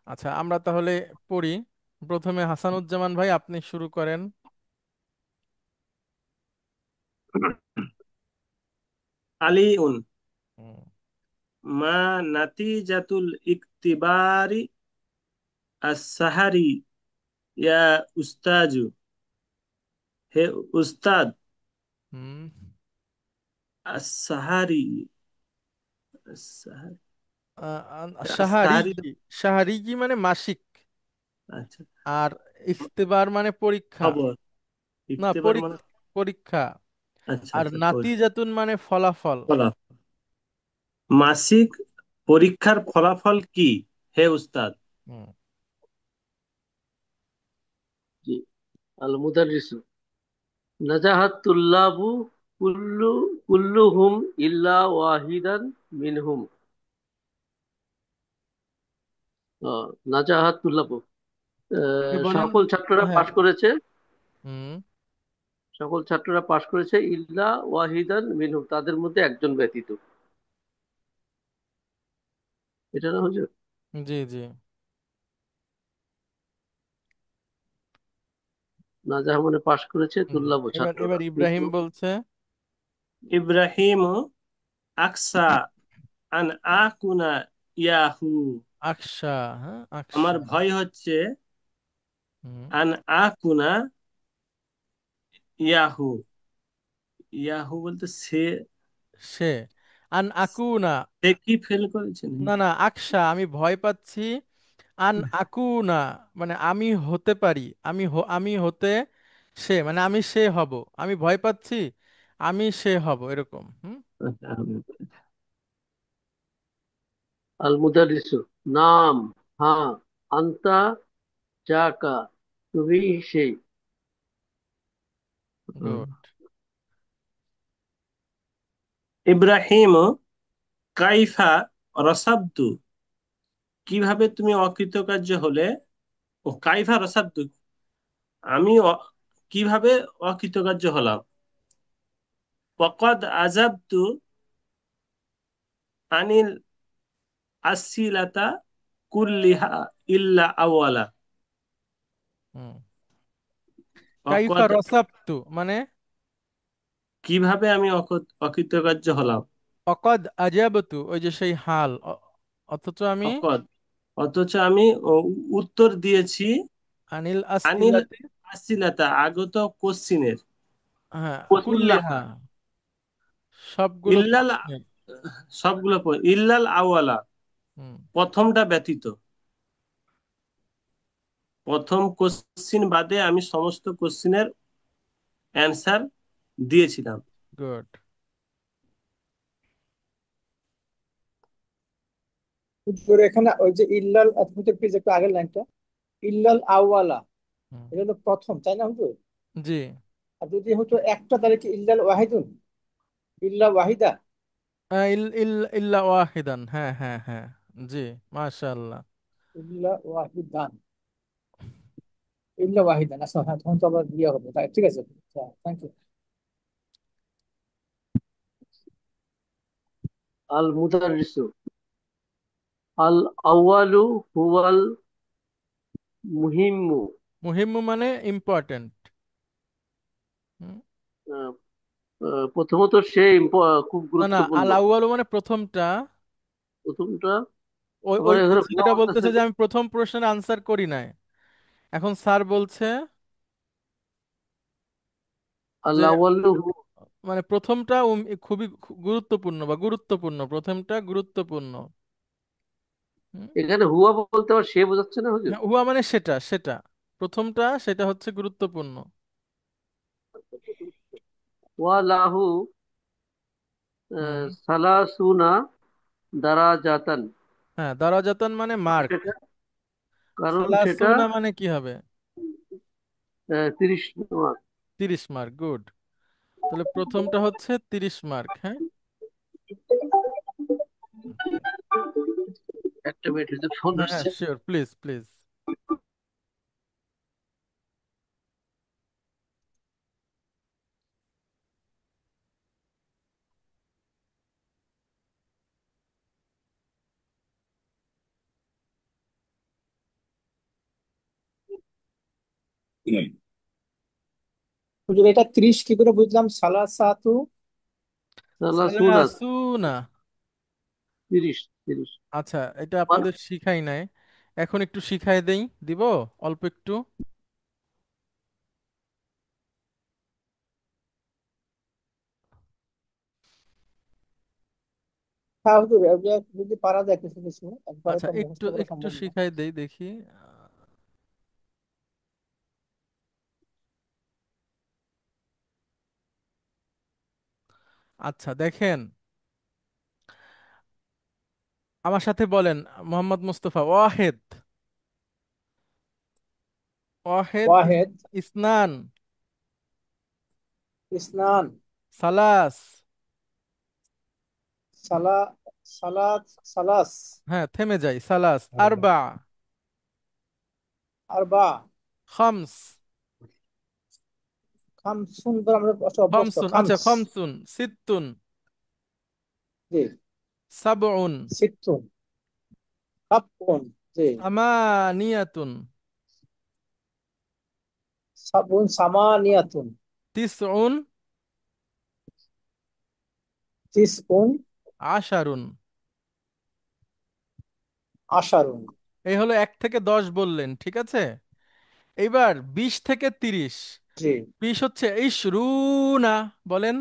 Speaker 1: আচ্ছা, আমরা তাহলে পড়ি। প্রথমে হাসানুজ্জামান ভাই আপনি শুরু করেন।
Speaker 4: আলিউন
Speaker 1: হুম।
Speaker 4: মা নাতিজাতুল ইকতিবারি as-সাহারি ইয়া উস্তাজু, হে উস্তাদ।
Speaker 1: হুম।
Speaker 4: as-সাহারি, as-সাহারি,
Speaker 1: সাহারি
Speaker 4: as-সাহারি।
Speaker 1: কি? সাহারি কি মানে মাসিক,
Speaker 4: আচ্ছা,
Speaker 1: আর ইখতিবার মানে পরীক্ষা।
Speaker 4: খবর।
Speaker 1: না,
Speaker 4: ইকতিবার মানে,
Speaker 1: পরীক্ষা।
Speaker 4: আচ্ছা
Speaker 1: আর
Speaker 4: আচ্ছা,
Speaker 1: নাতিজাতুন মানে ফলাফল।
Speaker 4: ফলাফল। মাসিক পরীক্ষার ফলাফল কি হে উস্তাদ?
Speaker 1: হুম।
Speaker 2: জি। আল মুদাররিস, নাজাহাত তুল্লাবু কুল্লুহুম ইল্লা ওয়াহিদান মিনহুম। নাজাহাত তুল্লাবু,
Speaker 1: আপনি বলেন।
Speaker 2: সকল ছাত্ররা
Speaker 1: হ্যাঁ।
Speaker 2: পাশ করেছে,
Speaker 1: হুম।
Speaker 2: সকল ছাত্ররা পাশ করেছে ইল্লা ওয়াহিদান মিনহুম, তাদের মধ্যে একজন ব্যতীত। এটা না হুজুর?
Speaker 1: জি জি।
Speaker 2: নাজাহ মানে পাশ করেছে,
Speaker 1: জি।
Speaker 2: তুল্লাভ
Speaker 1: এবার
Speaker 2: ছাত্ররা,
Speaker 1: এবার
Speaker 2: কিন্তু
Speaker 1: ইব্রাহিম বলছে।
Speaker 4: ইব্রাহিম আকসা আন আকুনা ইয়াহু।
Speaker 1: আকশা। হ্যাঁ,
Speaker 4: আমার
Speaker 1: আকশা।
Speaker 4: ভয় হচ্ছে
Speaker 1: হুম।
Speaker 4: আন আকুনা ইয়াহু। ইয়াহু বলতে সে,
Speaker 1: সে। আন আকুনা।
Speaker 4: সে কি ফেল করেছেন?
Speaker 1: না না, আকশা আমি ভয় পাচ্ছি। আন আকুনা মানে আমি হতে পারি, আমি হতে সে, মানে আমি সে হব। আমি ভয় পাচ্ছি আমি সে হব, এরকম। হুম।
Speaker 2: আল মুদারিসু, নাম, হ্যাঁ, আন্তা, জাকা, তুমি সেই।
Speaker 1: গুড।
Speaker 4: ইব্রাহিম কাইফা রসাবতু, কিভাবে তুমি অকৃতকার্য হলে? ও কাইফা রসাবতু, আমি কিভাবে অকৃতকার্য হলাম? ওয়াকাদ আজাবতু আনিল আসিলাতা কুল্লিহা ইল্লা আওয়ালা।
Speaker 1: হুম। কাইফা
Speaker 4: ওয়াকাদ,
Speaker 1: রসাবতু মানে
Speaker 4: কিভাবে আমি অকৃতকার্য হলাম?
Speaker 1: অকদ আজাবতু, ওই যে সেই হাল, অথচ আমি
Speaker 4: ওয়াকাদ, অথচ আমি উত্তর দিয়েছি
Speaker 1: আনিল
Speaker 4: আনিল
Speaker 1: আসইলাতে।
Speaker 4: আসিলাতা, আগত কোশ্চিনের,
Speaker 1: হ্যাঁ।
Speaker 4: কুল্লাহা,
Speaker 1: কুল্লিহা, সবগুলো
Speaker 4: ইল্লাল,
Speaker 1: প্রশ্নের।
Speaker 4: সবগুলো ইল্লাল আওয়ালা,
Speaker 1: হুম।
Speaker 4: প্রথমটা ব্যতীত। প্রথম কোশ্চিন বাদে আমি সমস্ত কোশ্চিনের অ্যান্সার দিয়েছিলাম।
Speaker 1: গুড।
Speaker 3: উত্তরে এখানে ওই যে ইল্লাল, হুজুর প্লিজ একটু আগের লাইনটা, ইল্লাল আওয়ালা,
Speaker 1: হুম।
Speaker 3: এটা হলো প্রথম, তাই না হুজুর?
Speaker 1: জি।
Speaker 3: আর যদি হতো একটা, তাহলে কি ইল্লাল ওয়াহিদুন, ইল্লা ওয়াহিদা।
Speaker 1: ইল্লা ওয়াহিদান, হ্যাঁ হ্যাঁ হ্যাঁ। জি। মাশাআল্লাহ।
Speaker 3: ইল্লা ওয়াহিদান, ইল্লা ওয়াহিদান, আচ্ছা হ্যাঁ, তখন তো আবার ইয়ে হবে, তাই ঠিক আছে, থ্যাংক ইউ।
Speaker 2: আল মুদারিসু, আল আউয়ালু হুয়াল মুহিম্মু।
Speaker 1: মুহিম্মু মানে ইম্পর্টেন্ট।
Speaker 2: আহ, প্রথমত সে খুব
Speaker 1: না না,
Speaker 2: গুরুত্বপূর্ণ।
Speaker 1: আল আউয়ালু মানে প্রথমটা।
Speaker 2: প্রথমটা,
Speaker 1: ওই
Speaker 2: আবার
Speaker 1: ওই ওই
Speaker 2: এখানে হুয়া
Speaker 1: ছেলেটা
Speaker 2: বলতেছে
Speaker 1: বলতেছে যে
Speaker 2: যে
Speaker 1: আমি প্রথম প্রশ্নের আনসার করি নাই। এখন স্যার বলছে যে
Speaker 2: আল্লাহ আউয়ালু
Speaker 1: মানে প্রথমটা খুবই গুরুত্বপূর্ণ, বা গুরুত্বপূর্ণ, প্রথমটা গুরুত্বপূর্ণ। হুম?
Speaker 2: এখানে হুয়া বলতে আবার সে বোঝাচ্ছে না হুজুর?
Speaker 1: হ্যাঁ, হুয়া মানে সেটা সেটা, প্রথমটা সেটা হচ্ছে গুরুত্বপূর্ণ।
Speaker 2: ওয়া লাহু
Speaker 1: হুম।
Speaker 2: সালাসুনা দারাজাতান।
Speaker 1: হ্যাঁ, দারাজাতান মানে মার্ক।
Speaker 2: সেটা, কারণ সেটা
Speaker 1: সালাসুনা মানে কি হবে?
Speaker 2: 30 মার্ক।
Speaker 1: 30 mark, good. তাহলে প্রথমটা হচ্ছে 30 মার্ক। হ্যাঁ। ওকে।
Speaker 2: একটা মিনিট, ফোন
Speaker 1: হ্যাঁ হ্যাঁ,
Speaker 2: আসছে।
Speaker 1: Sure, please please.
Speaker 3: হুজুর এটা 30 কি করে বুঝলাম? সালাসাতু।
Speaker 2: সালাসুনা,
Speaker 1: সালাসুনা।
Speaker 2: 30 30।
Speaker 1: আচ্ছা, এটা
Speaker 2: আবার
Speaker 1: আপনাদের শিখাই নাই, এখন একটু শিখাই দেই, দিব অল্প একটু।
Speaker 3: হ্যাঁ হুজুর, ওগুলা যদি পারা যায় কিছু কিছু, একবারে
Speaker 1: আচ্ছা,
Speaker 3: তো
Speaker 1: একটু
Speaker 3: মুখস্থ করা
Speaker 1: একটু
Speaker 3: সম্ভব না।
Speaker 1: শিখাই দেই দেখি। আচ্ছা দেখেন, আমার সাথে বলেন, মোহাম্মদ মুস্তফা, ওয়াহেদ। ওয়াহেদ।
Speaker 3: ওয়াহেদ,
Speaker 1: ইসনান।
Speaker 3: ইসনান,
Speaker 1: সালাস।
Speaker 3: সালা, সালাত, সালাস,
Speaker 1: হ্যাঁ, থেমে যাই, সালাস। আরবা।
Speaker 3: আরবা।
Speaker 1: খামস।
Speaker 3: খামসুন তো আমরা অভ্যস্ত,
Speaker 1: খমসুন, আচ্ছা
Speaker 3: খামস।
Speaker 1: খমসুন। সিত্তুন।
Speaker 3: জি।
Speaker 1: সাবউন।
Speaker 3: সিত্তুন। সাবউন। জি।
Speaker 1: সামানিয়াতুন।
Speaker 3: সাবুন সামানিয়াতুন।
Speaker 1: তিসউন।
Speaker 3: তিসউন।
Speaker 1: আশারুন।
Speaker 3: আশারুন।
Speaker 1: এই হলো 1 থেকে 10 বললেন, ঠিক আছে। এইবার 20 থেকে 30।
Speaker 3: জি।
Speaker 1: 20 হচ্ছে ইশরুনা। বলেন।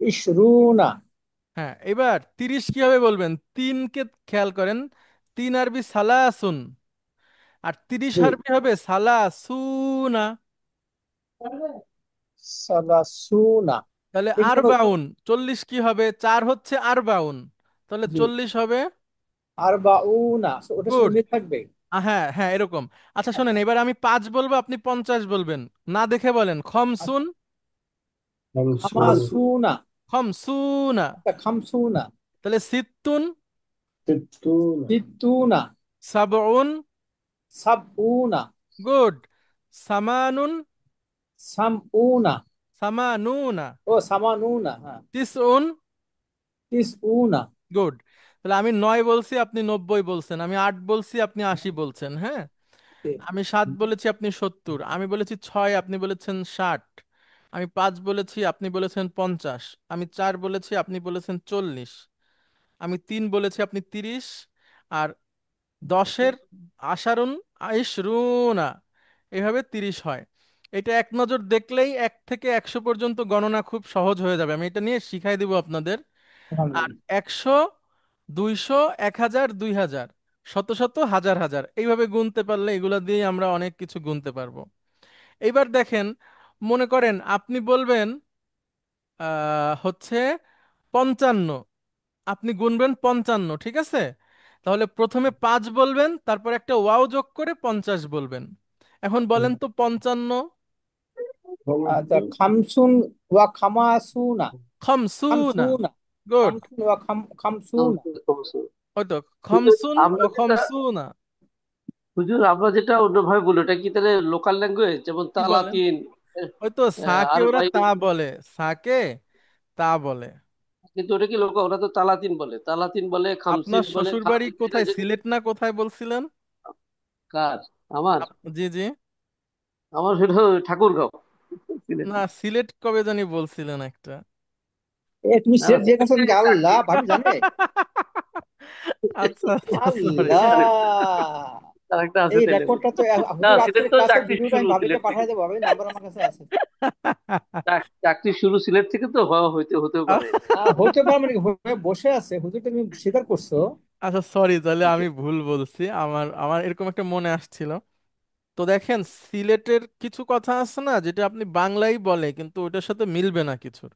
Speaker 3: ইশরুনা।
Speaker 1: হ্যাঁ, এবার 30 কিভাবে বলবেন? তিনকে খেয়াল করেন। তিন আরবি সালাসুন, আর 30
Speaker 3: জি।
Speaker 1: আরবি হবে সালাসুনা।
Speaker 3: সালাসুনা।
Speaker 1: তাহলে
Speaker 3: এখানে।
Speaker 1: আরবাউন। 40 কি হবে? 4 হচ্ছে আরবাউন, তাহলে
Speaker 3: জি।
Speaker 1: 40 হবে।
Speaker 3: আরবাউনা, ওটার সাথে
Speaker 1: গুড।
Speaker 3: মিল থাকবে।
Speaker 1: হ্যাঁ হ্যাঁ, এরকম। আচ্ছা শোনেন,
Speaker 3: আচ্ছা।
Speaker 1: এবার আমি 5 বলবো, আপনি 50 বলবেন। না দেখে বলেন। খমসুন।
Speaker 3: আচ্ছা।
Speaker 4: খামসুন।
Speaker 3: খামাসুনা।
Speaker 1: খমসুনা।
Speaker 3: আচ্ছা, খামসুনা।
Speaker 1: তাহলে সিত্তুন।
Speaker 4: সিত্তুন।
Speaker 3: সিত্তুনা।
Speaker 1: সাবউন।
Speaker 3: সাবউনা।
Speaker 1: গুড। সামানুন।
Speaker 3: সামউনা।
Speaker 1: সামানুনা।
Speaker 3: ও সামানুনা, হ্যাঁ।
Speaker 1: তিসউন।
Speaker 3: তিসউনা।
Speaker 1: গুড। তাহলে আমি 9 বলছি, আপনি 90 বলছেন। আমি 8 বলছি, আপনি 80 বলছেন। হ্যাঁ।
Speaker 3: জি।
Speaker 1: আমি 7 বলেছি, আপনি 70। আমি বলেছি 6, আপনি বলেছেন 60। আমি 5 বলেছি, আপনি বলেছেন 50। আমি 4 বলেছি, আপনি বলেছেন 40। আমি 3 বলেছি, আপনি 30। আর 10-এর আশারুন আইশরুনা, এভাবে 30 হয়। এটা এক নজর দেখলেই 1 থেকে 100 পর্যন্ত গণনা খুব সহজ হয়ে যাবে। আমি এটা নিয়ে শিখাই দিব আপনাদের। আর
Speaker 3: আলহামদুলিল্লাহ।
Speaker 1: 100, 200, 1000, 2000, শত শত, হাজার হাজার, এইভাবে গুনতে পারলে এগুলা দিয়ে আমরা অনেক কিছু গুনতে পারবো। এইবার দেখেন, মনে করেন আপনি বলবেন হচ্ছে 55। আপনি গুনবেন 55, ঠিক আছে। তাহলে প্রথমে 5 বলবেন, তারপর একটা ওয়াও যোগ করে 50 বলবেন। এখন বলেন তো 55।
Speaker 3: আচ্ছা, খামসুন ওয়া খামাসুনা।
Speaker 1: খমসুনা।
Speaker 3: খামসুনা।
Speaker 1: গুড।
Speaker 3: খামসুন ওয়া খামসুনা।
Speaker 2: খামসুন।
Speaker 1: ওই তো,
Speaker 2: কিন্তু
Speaker 1: খমসুন ও
Speaker 2: আমরা যেটা,
Speaker 1: খমসুনা।
Speaker 2: হুজুর আমরা যেটা অন্যভাবে বলি ওটা কি তাহলে লোকাল ল্যাঙ্গুয়েজ, যেমন
Speaker 1: কি বলেন?
Speaker 2: তালাতিন,
Speaker 1: ওই তো সাকে ওরা তা
Speaker 2: আরবাইন,
Speaker 1: বলে। সাকে তা বলে।
Speaker 2: কিন্তু ওটা কি লোকাল? ওরা তো তালাতিন বলে, তালাতিন বলে, খামসিন
Speaker 1: আপনার
Speaker 2: বলে,
Speaker 1: শ্বশুর বাড়ি
Speaker 2: খামসিন এটা
Speaker 1: কোথায়?
Speaker 2: যে।
Speaker 1: সিলেট না কোথায় বলছিলেন?
Speaker 2: কার? আমার?
Speaker 1: জি জি।
Speaker 2: আমার সেটা ঠাকুরগাঁও,
Speaker 1: না,
Speaker 2: সিলেটে।
Speaker 1: সিলেট কবে জানি বলছিলেন একটা।
Speaker 3: তুমি
Speaker 2: না,
Speaker 3: সেট দিয়ে গেছো
Speaker 2: সিলেটে
Speaker 3: নাকি?
Speaker 2: চাকরি।
Speaker 3: আল্লাহ, ভাবি জানে?
Speaker 1: আচ্ছা আচ্ছা, সরি।
Speaker 3: আল্লাহ।
Speaker 2: আর একটা আছে
Speaker 3: এই
Speaker 2: তাহলে।
Speaker 3: রেকর্ডটা তো
Speaker 2: না,
Speaker 3: হুজুর
Speaker 2: সিলেট
Speaker 3: আজকের
Speaker 2: তো
Speaker 3: ক্লাসের
Speaker 2: চাকরি
Speaker 3: ভিডিওটা
Speaker 2: শুরু
Speaker 3: আমি ভাবিকে
Speaker 2: সিলেট থেকে।
Speaker 3: পাঠিয়ে দেবো, ভাবি নাম্বার আমার কাছে আছে।
Speaker 2: চাকরি চাকরি শুরু সিলেট থেকে তো হওয়া হতেও পারে।
Speaker 3: হতে পারে, মানে হয়ে বসে আছে, হুজুর তুমি স্বীকার করছো।
Speaker 1: আচ্ছা সরি, তাহলে আমি ভুল বলছি। আমার আমার এরকম একটা মনে আসছিল। তো দেখেন, সিলেটের কিছু কথা আছে না, যেটা আপনি বাংলায় বলে কিন্তু ওটার সাথে মিলবে না কিছুর।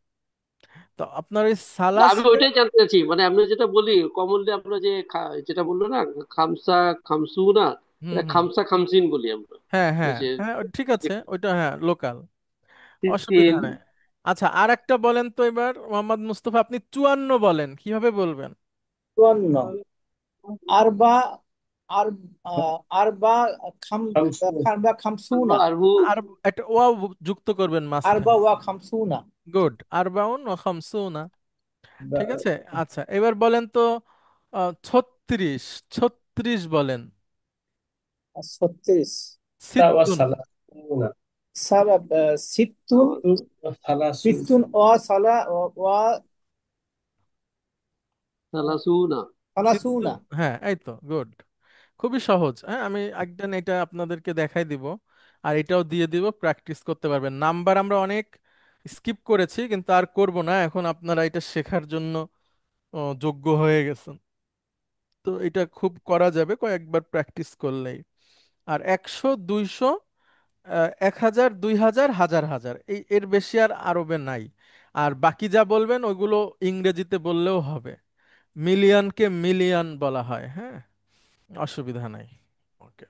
Speaker 1: তো আপনার ওই
Speaker 2: না,
Speaker 1: সালাস।
Speaker 2: আমি ওইটাই জানতে চাচ্ছি, মানে আমরা যেটা বলি কমনলি, আমরা যে যেটা বললো না, খামসা, খামসু না,
Speaker 1: হুম
Speaker 2: এটা
Speaker 1: হুম।
Speaker 2: খামসা খামসিন বলি আমরা।
Speaker 1: হ্যাঁ
Speaker 2: ওই
Speaker 1: হ্যাঁ
Speaker 2: যে
Speaker 1: হ্যাঁ, ঠিক আছে, ওইটা হ্যাঁ লোকাল। অসুবিধা
Speaker 2: তিন।
Speaker 1: নেই। আচ্ছা, আর একটা বলেন তো এবার মোহাম্মদ মুস্তফা, আপনি 54 বলেন, কিভাবে বলবেন?
Speaker 3: 54। আরবা। আর আরবা। খাম।
Speaker 4: খামসুন।
Speaker 3: খারবা খামসুনা।
Speaker 2: আরবু।
Speaker 1: আর একটা ওয়াও যুক্ত করবেন
Speaker 3: আরবা
Speaker 1: মাঝখানে।
Speaker 3: ওয়া খামসুনা।
Speaker 1: গুড। আরবাউন ও খামসুনা। ঠিক আছে। আচ্ছা, এবার বলেন তো 36। 36 বলেন।
Speaker 3: 36।
Speaker 1: সিত্তুন।
Speaker 4: সালাসুন।
Speaker 3: সালা। সিত্তুন।
Speaker 4: সালাসুন।
Speaker 3: সিত্তুন ও সালা ওয়া
Speaker 2: সালাসু না।
Speaker 3: সালাসুনা।
Speaker 1: সিত্তুন, হ্যাঁ এই তো, গুড। খুবই সহজ। হ্যাঁ, আমি একদিন এটা আপনাদেরকে দেখাই দিব, আর এটাও দিয়ে দিব, প্র্যাকটিস করতে পারবেন। নাম্বার আমরা অনেক স্কিপ করেছি, কিন্তু আর করব না। এখন আপনারা এটা শেখার জন্য যোগ্য হয়ে গেছেন। তো এটা খুব করা যাবে কয়েকবার প্র্যাকটিস করলেই। আর 100, 200, 1000, 2000, হাজার হাজার, এর বেশি আর আরবে নাই। আর বাকি যা বলবেন ওইগুলো ইংরেজিতে বললেও হবে। মিলিয়নকে মিলিয়ন বলা হয়, হ্যাঁ, অসুবিধা নাই। ওকে।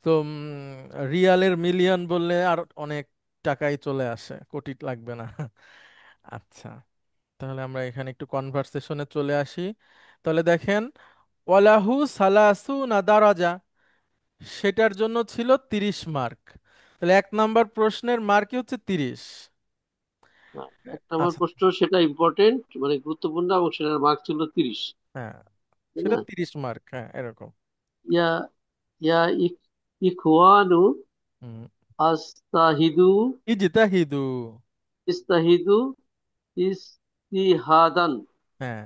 Speaker 1: তো রিয়ালের মিলিয়ন বললে আর অনেক টাকাই চলে আসে, কোটি লাগবে না। আচ্ছা, তাহলে আমরা এখানে একটু কনভারসেশনে চলে আসি। তাহলে দেখেন, ওয়ালাহু সালাসু না দারাজা, সেটার জন্য ছিল 30 মার্ক। তাহলে 1 নাম্বার প্রশ্নের মার্কই হচ্ছে 30।
Speaker 2: এক নম্বর
Speaker 1: আচ্ছা।
Speaker 2: প্রশ্ন সেটা ইম্পর্টেন্ট মানে গুরুত্বপূর্ণ এবং সেটার মার্ক ছিল 30,
Speaker 1: হ্যাঁ,
Speaker 2: তাই
Speaker 1: সেটা
Speaker 2: না?
Speaker 1: 30 মার্ক, হ্যাঁ এরকম।
Speaker 2: ইয়া ইয়া ইখওয়ানু
Speaker 1: হুম।
Speaker 2: আস্তাহিদু
Speaker 1: ইজতাহিদু।
Speaker 2: ইস্তাহিদু ইস্তিহাদান
Speaker 1: হ্যাঁ,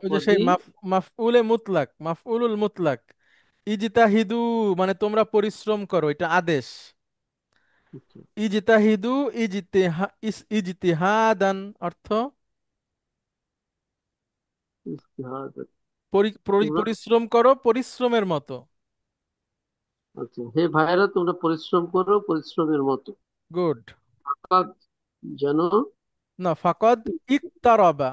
Speaker 1: ওই যে সেই
Speaker 2: ফাকদি।
Speaker 1: মাফউলে মুতলাক, মাফউলুল মুতলাক। ইজতাহিদু মানে তোমরা পরিশ্রম করো, এটা আদেশ। ইজতাহিদু ইজতিহাদান অর্থ
Speaker 2: ইস্তিহাদান তোমরা,
Speaker 1: পরিশ্রম করো পরিশ্রমের মতো।
Speaker 2: আচ্ছা, হে ভাইরা তোমরা পরিশ্রম করো পরিশ্রমের মতো।
Speaker 1: গুড।
Speaker 2: ফাকাদ যেন
Speaker 1: না, ফাকাদ ইকতারাবা,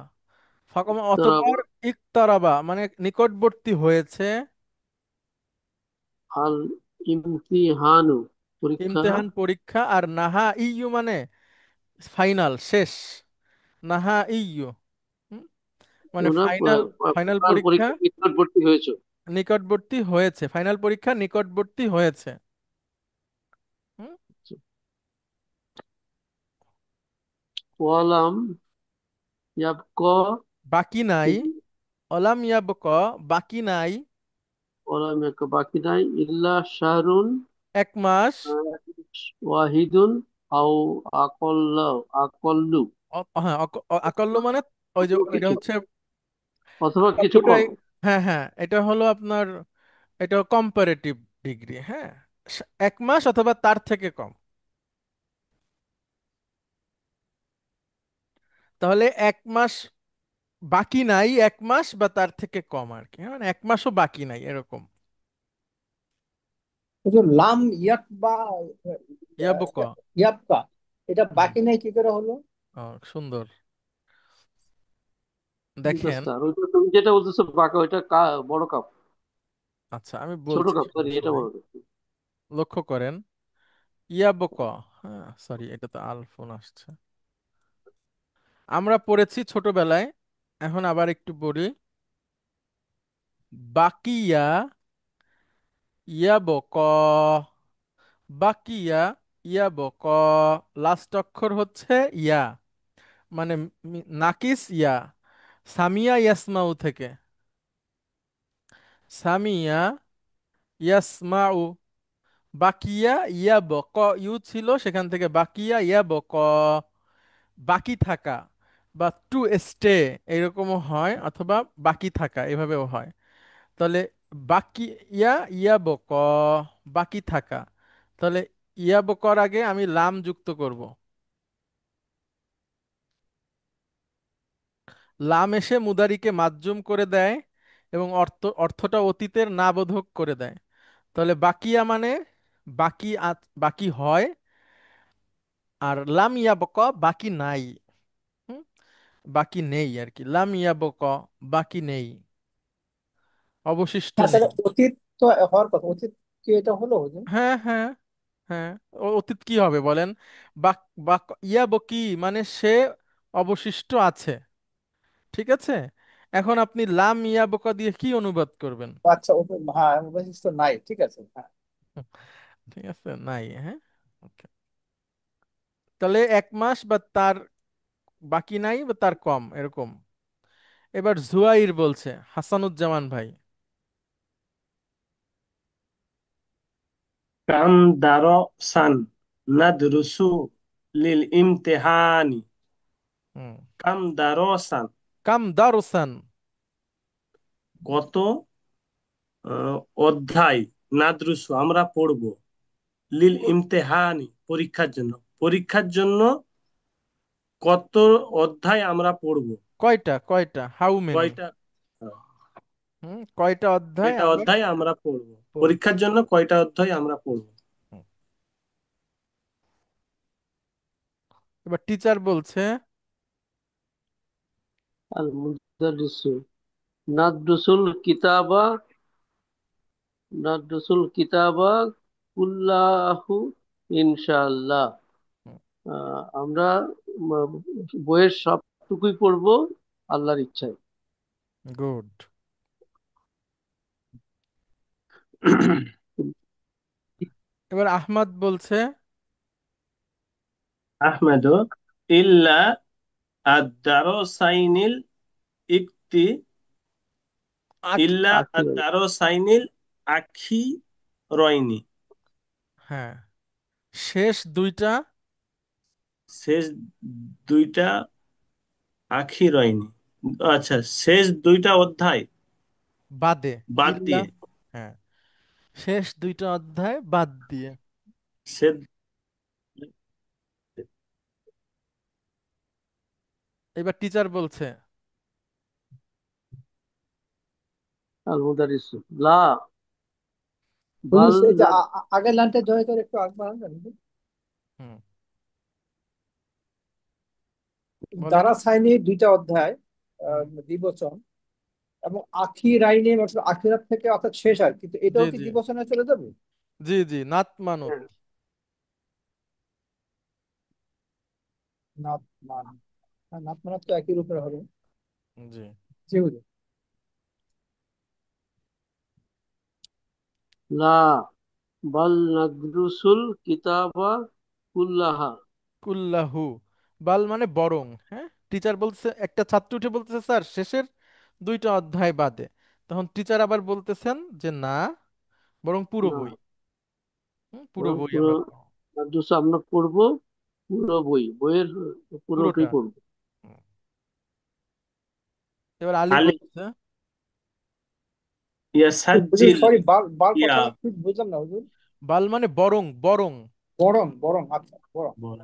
Speaker 2: তারাবা
Speaker 1: অতঃপর ইকতারাবা মানে নিকটবর্তী হয়েছে।
Speaker 2: আল ইমতিহানু পরীক্ষা।
Speaker 1: ইমতেহান পরীক্ষা, আর নাহা ইয়ু মানে ফাইনাল শেষ। নাহা ইয়ু মানে
Speaker 2: তোমরা
Speaker 1: ফাইনাল, ফাইনাল
Speaker 2: প্রধান
Speaker 1: পরীক্ষা
Speaker 2: পরীক্ষা নিকটবর্তী হয়েছো।
Speaker 1: নিকটবর্তী হয়েছে, ফাইনাল পরীক্ষা নিকটবর্তী হয়েছে। হুম?
Speaker 2: ওয়ালাম ইয়াবকা
Speaker 1: বাকি নাই, অলাম ইয়াবক বাকি নাই,
Speaker 2: ওয়ালাম ইয়াবকা বাকি নাই ইল্লা শাহরুন
Speaker 1: 1 মাস।
Speaker 2: ওয়াহিদুন আও আকল্লা আকল্লু,
Speaker 1: হ্যাঁ, আকল্য মানে ওই যে
Speaker 2: অথবা
Speaker 1: ওইটা
Speaker 2: কিছু,
Speaker 1: হচ্ছে
Speaker 2: অথবা কিছু
Speaker 1: ওটাই।
Speaker 2: কম।
Speaker 1: হ্যাঁ হ্যাঁ, এটা হলো আপনার, এটা কম্পারেটিভ ডিগ্রি। হ্যাঁ, 1 মাস অথবা তার থেকে কম। তাহলে 1 মাস বাকি নাই, 1 মাস বা তার থেকে কম আর কি, হ্যাঁ, মানে 1 মাসও বাকি নাই এরকম।
Speaker 3: ওই যে লাম ইয়াকবা
Speaker 1: ইয়াবক।
Speaker 3: ইয়াবকা, এটা
Speaker 1: হুম।
Speaker 3: বাকি নাই কি করে হলো?
Speaker 1: সুন্দর। দেখেন।
Speaker 2: স্যার ওইটা তুমি যেটা বলতেছো বাঁকা, ওইটা বড় কাপ,
Speaker 1: আচ্ছা, আমি
Speaker 2: ছোট
Speaker 1: বলছি
Speaker 2: কাপ সরি,
Speaker 1: সমস্যা
Speaker 2: এটা
Speaker 1: নাই।
Speaker 2: বড় কাপ।
Speaker 1: লক্ষ্য করেন, ইয়াবক, হ্যাঁ সরি, এটা তো আলফোন আসছে। আমরা পড়েছি ছোটবেলায়, এখন আবার একটু পড়ি। বাকিয়া ইয়াবক, বাকিয়া ইয়াবক, লাস্ট অক্ষর হচ্ছে ইয়া, মানে নাকিস ইয়া। সামিয়া ইয়াসমাউ থেকে, সামিয়া ইয়াসমাউ, বাকিয়া ইয়াবক, ইউ ছিল সেখান থেকে বাকিয়া ইয়াবক, বাকি থাকা বা টু স্টে এরকমও হয়, অথবা বাকি থাকা এভাবেও হয়। তাহলে বাকি ইয়া ইয়া বক, বাকি থাকা। তাহলে ইয়া বকর আগে আমি লাম যুক্ত করব। লাম এসে মুদারিকে মাজজুম করে দেয় এবং অর্থটা অতীতের না বোধক করে দেয়। তাহলে বাকিয়া মানে বাকি বাকি হয়, আর লাম ইয়া বক বাকি নাই। হুম? বাকি নেই আর কি, লাম ইয়া বক বাকি নেই, অবশিষ্ট
Speaker 3: না
Speaker 1: নেই।
Speaker 3: তাহলে অতীত তো হওয়ার কথা, অতীত কি এটা হলো হুজুর?
Speaker 1: হ্যাঁ হ্যাঁ হ্যাঁ, অতীত কি হবে বলেন? বাক বাক ইয়া বকি মানে সে অবশিষ্ট আছে। ঠিক আছে, এখন আপনি লাম ইয়া বকা দিয়ে কি অনুবাদ করবেন?
Speaker 3: আচ্ছা, হ্যাঁ অবশিষ্ট নাই, ঠিক আছে, হ্যাঁ।
Speaker 1: ঠিক আছে, নাই, হ্যাঁ। Okay. তাহলে 1 মাস বা তার বাকি নাই বা তার কম এরকম। এবার জুয়াইর বলছে, হাসানুজ্জামান ভাই।
Speaker 4: কাম দারসান নাদরুসু লিল ইমতিহানি।
Speaker 1: হুম।
Speaker 4: কাম দারসান,
Speaker 1: কাম দারসান।
Speaker 4: কত আহ, অধ্যায়, নাদরুসু আমরা পড়ব, লিল ইমতিহানি পরীক্ষার জন্য, পরীক্ষার জন্য কত অধ্যায় আমরা পড়ব।
Speaker 1: কয়টা কয়টা, হাউ মেনি?
Speaker 4: কয়টা
Speaker 1: কয়টা অধ্যায়
Speaker 4: কয়টা
Speaker 1: আমরা
Speaker 4: অধ্যায় আমরা পড়ব,
Speaker 1: পড়ব?
Speaker 4: পরীক্ষার জন্য কয়টা অধ্যায় আমরা পড়ব।
Speaker 1: হুম। এবার টিচার বলছে,
Speaker 2: আল মুদারিসু নাদরুসুল কিতাবা নাদরুসুল কিতাবা কুল্লাহু ইনশাআল্লাহ। আমরা বইয়ের সবটুকুই পড়বো আল্লাহর ইচ্ছায়।
Speaker 1: গুড। এবার আহমদ বলছে
Speaker 4: আহমেদু ইল্লা আদ-দারসাইনিল ইকতি
Speaker 1: আখি।
Speaker 4: ইল্লা
Speaker 2: আখি ভাই।
Speaker 4: আদ-দারসাইনিল আখি রয়নি।
Speaker 1: হ্যাঁ, শেষ দুইটা
Speaker 4: শেষ দুইটা আখি রয়নি। আচ্ছা, শেষ দুইটা অধ্যায়
Speaker 1: বাদে।
Speaker 4: বাদ
Speaker 1: ইল্লা,
Speaker 4: দিয়ে।
Speaker 1: হ্যাঁ, শেষ দুইটা অধ্যায় বাদ দিয়ে।
Speaker 4: সে
Speaker 1: এবার টিচার বলছে
Speaker 2: আল মুদারিস লা
Speaker 3: হুজুর
Speaker 2: বাল
Speaker 3: এটা আগের লাইনটা দয়া করে একটু আগ বাড়ান যাবেন?
Speaker 1: হুম, বলেন।
Speaker 3: দ্বারা সাইনি দুইটা অধ্যায়,
Speaker 1: হুম,
Speaker 3: দ্বিবচন, এবং আখি রাইনি অর্থাৎ আখিরাত থেকে অর্থাৎ শেষ আর, কিন্তু
Speaker 1: জি
Speaker 3: এটাও কি
Speaker 1: জি
Speaker 3: দ্বিবচনে চলে যাবে?
Speaker 1: জি জি, নাত মানুত।
Speaker 2: হ্যাঁ।
Speaker 3: নাত মান, হ্যাঁ, নাত মানে তো একই রূপের হবে।
Speaker 1: জি,
Speaker 3: জি হুজুর।
Speaker 2: লা বাল নাদরুসুল কিতাবা কুল্লাহা।
Speaker 1: কুল্লাহু। বাল মানে বরং, হ্যাঁ, টিচার বলছে, একটা ছাত্র উঠে বলতেছে স্যার শেষের দুইটা অধ্যায় বাদে। তখন টিচার আবার বলতেছেন যে না, বরং পুরো
Speaker 2: না,
Speaker 1: বই। পুরো
Speaker 2: বরং
Speaker 1: বই
Speaker 2: পুরো
Speaker 1: আমরা পড়বো।
Speaker 2: নাদরুস আমরা পড়বো, পুরো বই, বইয়ের পুরোটাই
Speaker 1: পুরোটা।
Speaker 2: পড়বো।
Speaker 1: হুম। এবার আলী
Speaker 4: আলী
Speaker 1: বলছে
Speaker 3: হুজুর
Speaker 4: ইয়াসাজ্জিল
Speaker 3: সরি, বাল বাল
Speaker 4: ইয়া
Speaker 3: কথাটা ঠিক বুঝলাম না হুজুর।
Speaker 1: বাল মানে বরং বরং।
Speaker 3: বরং, বরং, আচ্ছা বরং।
Speaker 4: বড়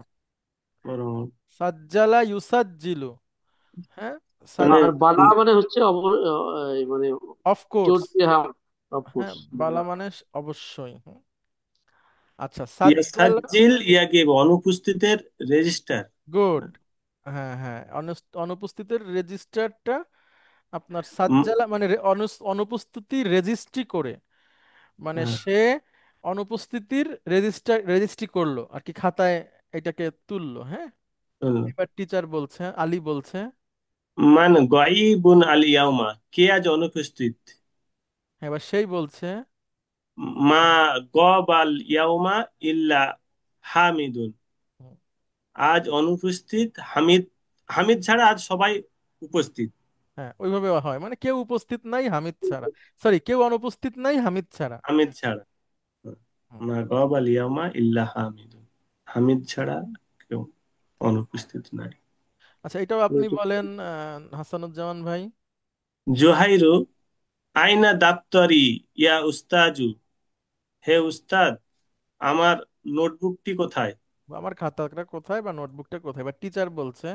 Speaker 4: বড়
Speaker 1: সাজ্জালা ইউসাজ্জিলু, হ্যাঁ,
Speaker 4: মানে
Speaker 2: আর বালা মানে হচ্ছে মানে জোর
Speaker 1: অফকোর্স।
Speaker 2: দিয়ে, হ্যাঁ,
Speaker 1: হ্যাঁ,
Speaker 2: অফকোর্স।
Speaker 1: বালা মানে অবশ্যই। আচ্ছা, সাজ্জালা।
Speaker 4: ইয়াসাজ্জিল ইয়াকে অনুপস্থিতের রেজিস্টার।
Speaker 1: গুড। হ্যাঁ হ্যাঁ, অনুপস্থিতির রেজিস্টারটা আপনার সাজ্জালা মানে অনুপস্থিতি রেজিস্ট্রি করে, মানে সে অনুপস্থিতির রেজিস্ট্রি করলো আর কি, খাতায় এটাকে তুললো। হ্যাঁ, এবার টিচার বলছে, আলী বলছে
Speaker 4: মান গায়িবুন আল ইয়াউমা, কে আজ অনুপস্থিত।
Speaker 1: এবার সেই বলছে
Speaker 4: মা গাবাল ইয়াউমা ইল্লা হামিদুন,
Speaker 1: হুম,
Speaker 4: আজ অনুপস্থিত হামিদ। হামিদ ছাড়া আজ সবাই উপস্থিত।
Speaker 1: হ্যাঁ ওইভাবে হয়, মানে কেউ উপস্থিত নাই হামিদ ছাড়া, সরি কেউ অনুপস্থিত নাই হামিদ ছাড়া।
Speaker 4: হামিদ ছাড়া।
Speaker 1: হুম।
Speaker 4: মা গাবাল ইয়াউমা ইল্লা হামিদুন, হামিদ ছাড়া কেউ অনুপস্থিত নাই।
Speaker 1: আচ্ছা, এটাও আপনি বলেন হাসানুজ্জামান ভাই।
Speaker 4: জুহাইরু আইনা দাপ্তরি ইয়া উস্তাজু, হে উস্তাদ আমার নোটবুকটি কোথায়।
Speaker 1: আমার খাতাটা কোথায় বা নোটবুকটা কোথায়, বা টিচার বলছে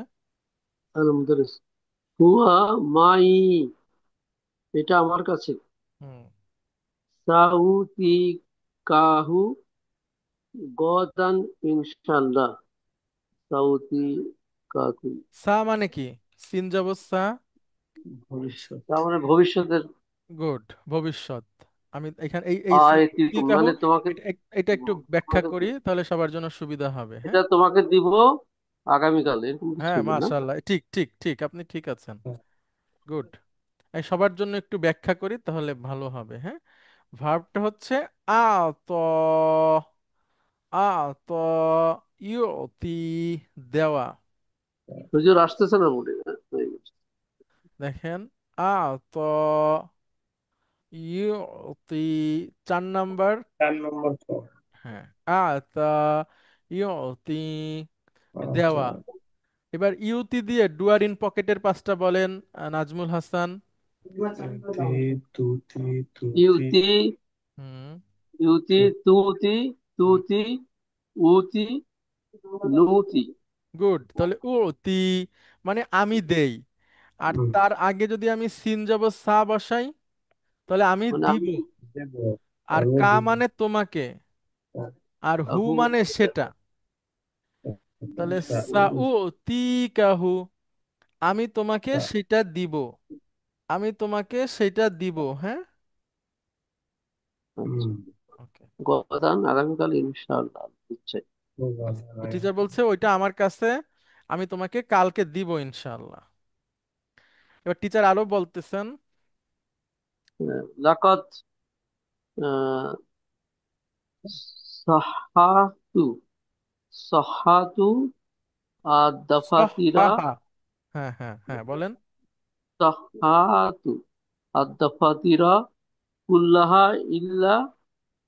Speaker 2: আল মুদারিস হুয়া মাই, এটা আমার কাছে।
Speaker 1: হুম,
Speaker 2: সাউতি কাহু গদান ইনশাল্লাহ। সাউতি কাহু,
Speaker 1: সা মানে কি, সিন যাব সা।
Speaker 4: ভবিষ্যৎ।
Speaker 2: তার মানে ভবিষ্যতের
Speaker 1: গুড, ভবিষ্যৎ। আমি এখানে এই
Speaker 2: আয়তি,
Speaker 1: কি কাহু,
Speaker 2: মানে তোমাকে,
Speaker 1: এটা একটু ব্যাখ্যা করি তাহলে সবার জন্য সুবিধা হবে।
Speaker 2: এটা
Speaker 1: হ্যাঁ,
Speaker 2: তোমাকে দিব আগামীকাল, এরকম কিছু
Speaker 1: হ্যাঁ,
Speaker 2: হবে না?
Speaker 1: মাশাআল্লাহ, ঠিক ঠিক ঠিক, আপনি ঠিক আছেন। গুড। এই সবার জন্য একটু ব্যাখ্যা করি তাহলে ভালো হবে। হ্যাঁ, ভার্বটা হচ্ছে আ ত, আ ত ইউতি, দেওয়া।
Speaker 2: হুজুর আসতেছে না মনে হয়।
Speaker 1: দেখেন, আ ত ইউতি, 4 নাম্বার।
Speaker 4: 4 নম্বর তো।
Speaker 1: হ্যাঁ, তা ইউতি, দেওয়া। এবার ইউতি দিয়ে ডুয়ার ইন পকেটের পাঁচটা বলেন নাজমুল হাসান।
Speaker 4: তুতি তুতি
Speaker 2: ইউতি,
Speaker 1: হুম
Speaker 2: ইউতি, তুতি,
Speaker 1: হুম,
Speaker 2: তুতি, উতি, নুতি।
Speaker 1: গুড। তাহলে উতি মানে আমি দেই, আর তার আগে যদি আমি সিন যাব সা বসাই তাহলে আমি
Speaker 2: মানে
Speaker 1: দিব।
Speaker 2: আমি
Speaker 4: দেব,
Speaker 1: আর
Speaker 4: আমি
Speaker 1: কা
Speaker 4: দিব।
Speaker 1: মানে তোমাকে, আর হু
Speaker 2: আহু,
Speaker 1: মানে সেটা। তাহলে সা উ তি কাহু, আমি তোমাকে সেটা দিব, আমি তোমাকে সেটা দিব। হ্যাঁ,
Speaker 2: আচ্ছা,
Speaker 4: হুম,
Speaker 1: ওকে।
Speaker 2: গদান আগামীকাল ইনশাআল্লাহ ইচ্ছে।
Speaker 1: তো টিচার বলছে ওইটা আমার কাছে, আমি তোমাকে কালকে দিব ইনশাআল্লাহ। এবার টিচার আরো বলতেছেন
Speaker 2: লাকাত আহ সাহাতু সাহাতু আদাফাতিরা
Speaker 1: সহাহা। হ্যাঁ হ্যাঁ হ্যাঁ, বলেন।
Speaker 2: সাহাতু আদাফাতিরা কুল্লাহা ইল্লা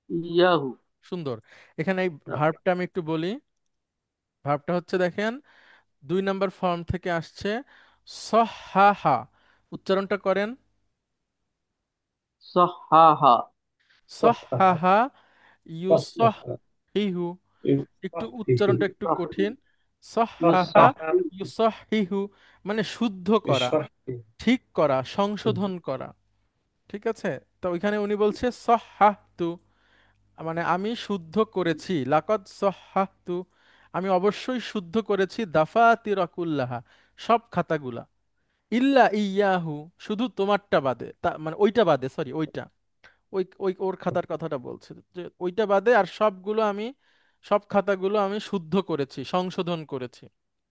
Speaker 2: ইয়াহু।
Speaker 1: সুন্দর। এখানে এই ভার্বটা আমি একটু বলি। ভার্বটা হচ্ছে দেখেন 2 নম্বর ফর্ম থেকে আসছে, সহাহা। উচ্চারণটা করেন।
Speaker 2: সাহাহা।
Speaker 1: সহাহা ইউসহ
Speaker 4: صح
Speaker 1: হিহু। একটু
Speaker 4: يصحح
Speaker 1: উচ্চারণটা একটু কঠিন। সহাহা
Speaker 4: يصحح
Speaker 1: ইউসহিহু, মানে শুদ্ধ করা,
Speaker 4: يصحح
Speaker 1: ঠিক করা, সংশোধন করা। ঠিক আছে। তো ওইখানে উনি বলছে সহাহতু, মানে আমি শুদ্ধ করেছি। লাকাদ সহাহতু, আমি অবশ্যই শুদ্ধ করেছি। দাফাতিরাকুল্লাহা, সব খাতাগুলা। ইল্লা ইয়াহু, শুধু তোমারটা বাদে, তা মানে ওইটা বাদে, সরি ওইটা, ওই ওই ওর খাতার কথাটা বলছে, যে ওইটা বাদে আর সবগুলো আমি, সব খাতাগুলো আমি শুদ্ধ করেছি, সংশোধন করেছি।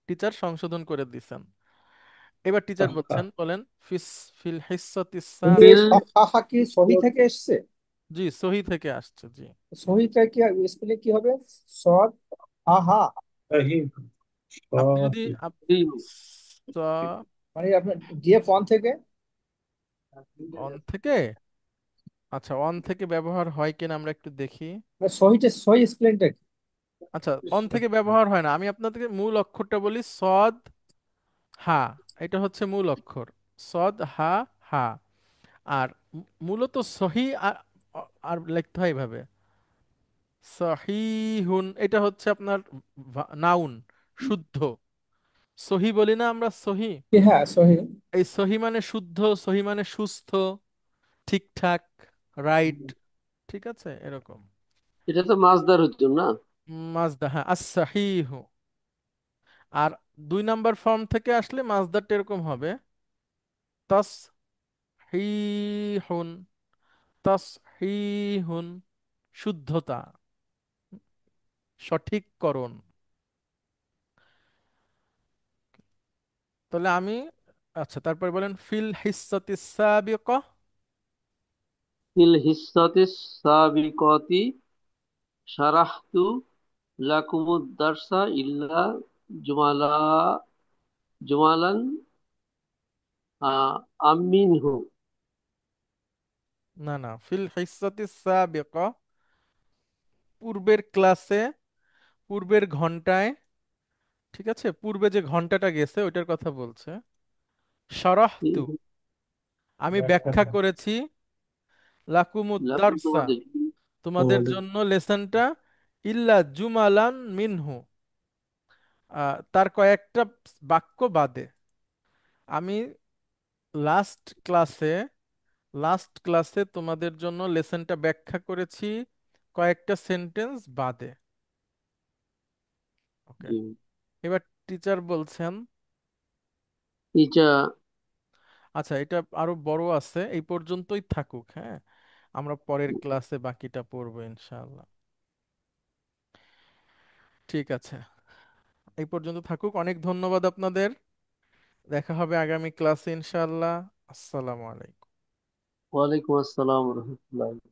Speaker 1: টিচার সংশোধন করে দিছেন। এবার টিচার বলছেন,
Speaker 4: صح
Speaker 1: বলেন। ফিস ফিল হিসাতিস
Speaker 3: কিন্তু এই
Speaker 2: ফিল
Speaker 3: সহাহা কি সহি থেকে এসছে?
Speaker 1: জি, সহি থেকে আসছে, জি।
Speaker 3: সহিটা কি স্পেলিং কি হবে? সদ আহা,
Speaker 4: صحيح
Speaker 1: আপনি যদি
Speaker 4: صحيح
Speaker 1: স-
Speaker 3: মানে আপনার ডিএফ ওয়ান থেকে।
Speaker 1: অন থেকে, আচ্ছা অন থেকে ব্যবহার হয় কিনা আমরা একটু দেখি।
Speaker 3: মানে সহিটা সহি স্পেলিংটা কি?
Speaker 1: আচ্ছা, অন থেকে ব্যবহার হয় না, আমি আপনাদেরকে মূল অক্ষরটা বলি। সদ হা, এটা হচ্ছে মূল অক্ষর। সদ হা হা। আর মূলত সহি আর লিখতে হয় এইভাবে, সহিহুন, এটা হচ্ছে আপনার নাউন, শুদ্ধ। সহি বলি না আমরা, সহি।
Speaker 3: কি, হ্যাঁ সহি।
Speaker 1: এই সহি মানে শুদ্ধ, সহি মানে সুস্থ, ঠিকঠাক, রাইট। ঠিক আছে, এরকম।
Speaker 2: এটা তো মাসদার হচ্ছে না?
Speaker 1: মাজদা, হ্যাঁ, as-সাহিহু। আর 2 নম্বর ফর্ম থেকে আসলে মাজদারটা এরকম হবে, তাসহিহুন। তাসহিহুন, শুদ্ধতা, সঠিককরণ। তাহলে আমি, আচ্ছা তারপরে বলেন, ফিল হিসাতি সাবিকা।
Speaker 2: ফিল হিসাতিস সাবিকতি শারাহতু লাকুমুদ দারসা ইল্লা জুমালা জুমালান আমিনহু।
Speaker 1: না না, ফিল হিসাতি সাবিকা, পূর্বের ক্লাসে, পূর্বের ঘন্টায়। ঠিক আছে, পূর্বে যে ঘন্টাটা গেছে ওইটার কথা বলছে। শরহতু, আমি ব্যাখ্যা করেছি।
Speaker 2: লাকুম
Speaker 1: লাকুমুদ্দারসা,
Speaker 2: তোমাদের।
Speaker 1: তোমাদের জন্য লেসনটা। ইল্লা জুমালান মিনহু, তার কয়েকটা বাক্য বাদে। আমি লাস্ট ক্লাসে, লাস্ট ক্লাসে তোমাদের জন্য লেসনটা ব্যাখ্যা করেছি কয়েকটা সেন্টেন্স বাদে। ওকে। এবার টিচার বলছেন,
Speaker 2: ইটা
Speaker 1: আচ্ছা এটা আরো বড় আছে, এই পর্যন্তই থাকুক, হ্যাঁ। আমরা পরের ক্লাসে বাকিটা পড়বো ইনশাআল্লাহ। ঠিক আছে, এই পর্যন্ত থাকুক। অনেক ধন্যবাদ আপনাদের। দেখা হবে আগামী ক্লাসে ইনশাআল্লাহ। আসসালামু আলাইকুম।
Speaker 2: ওয়ালাইকুম আসসালাম রহমতুল্লাহ।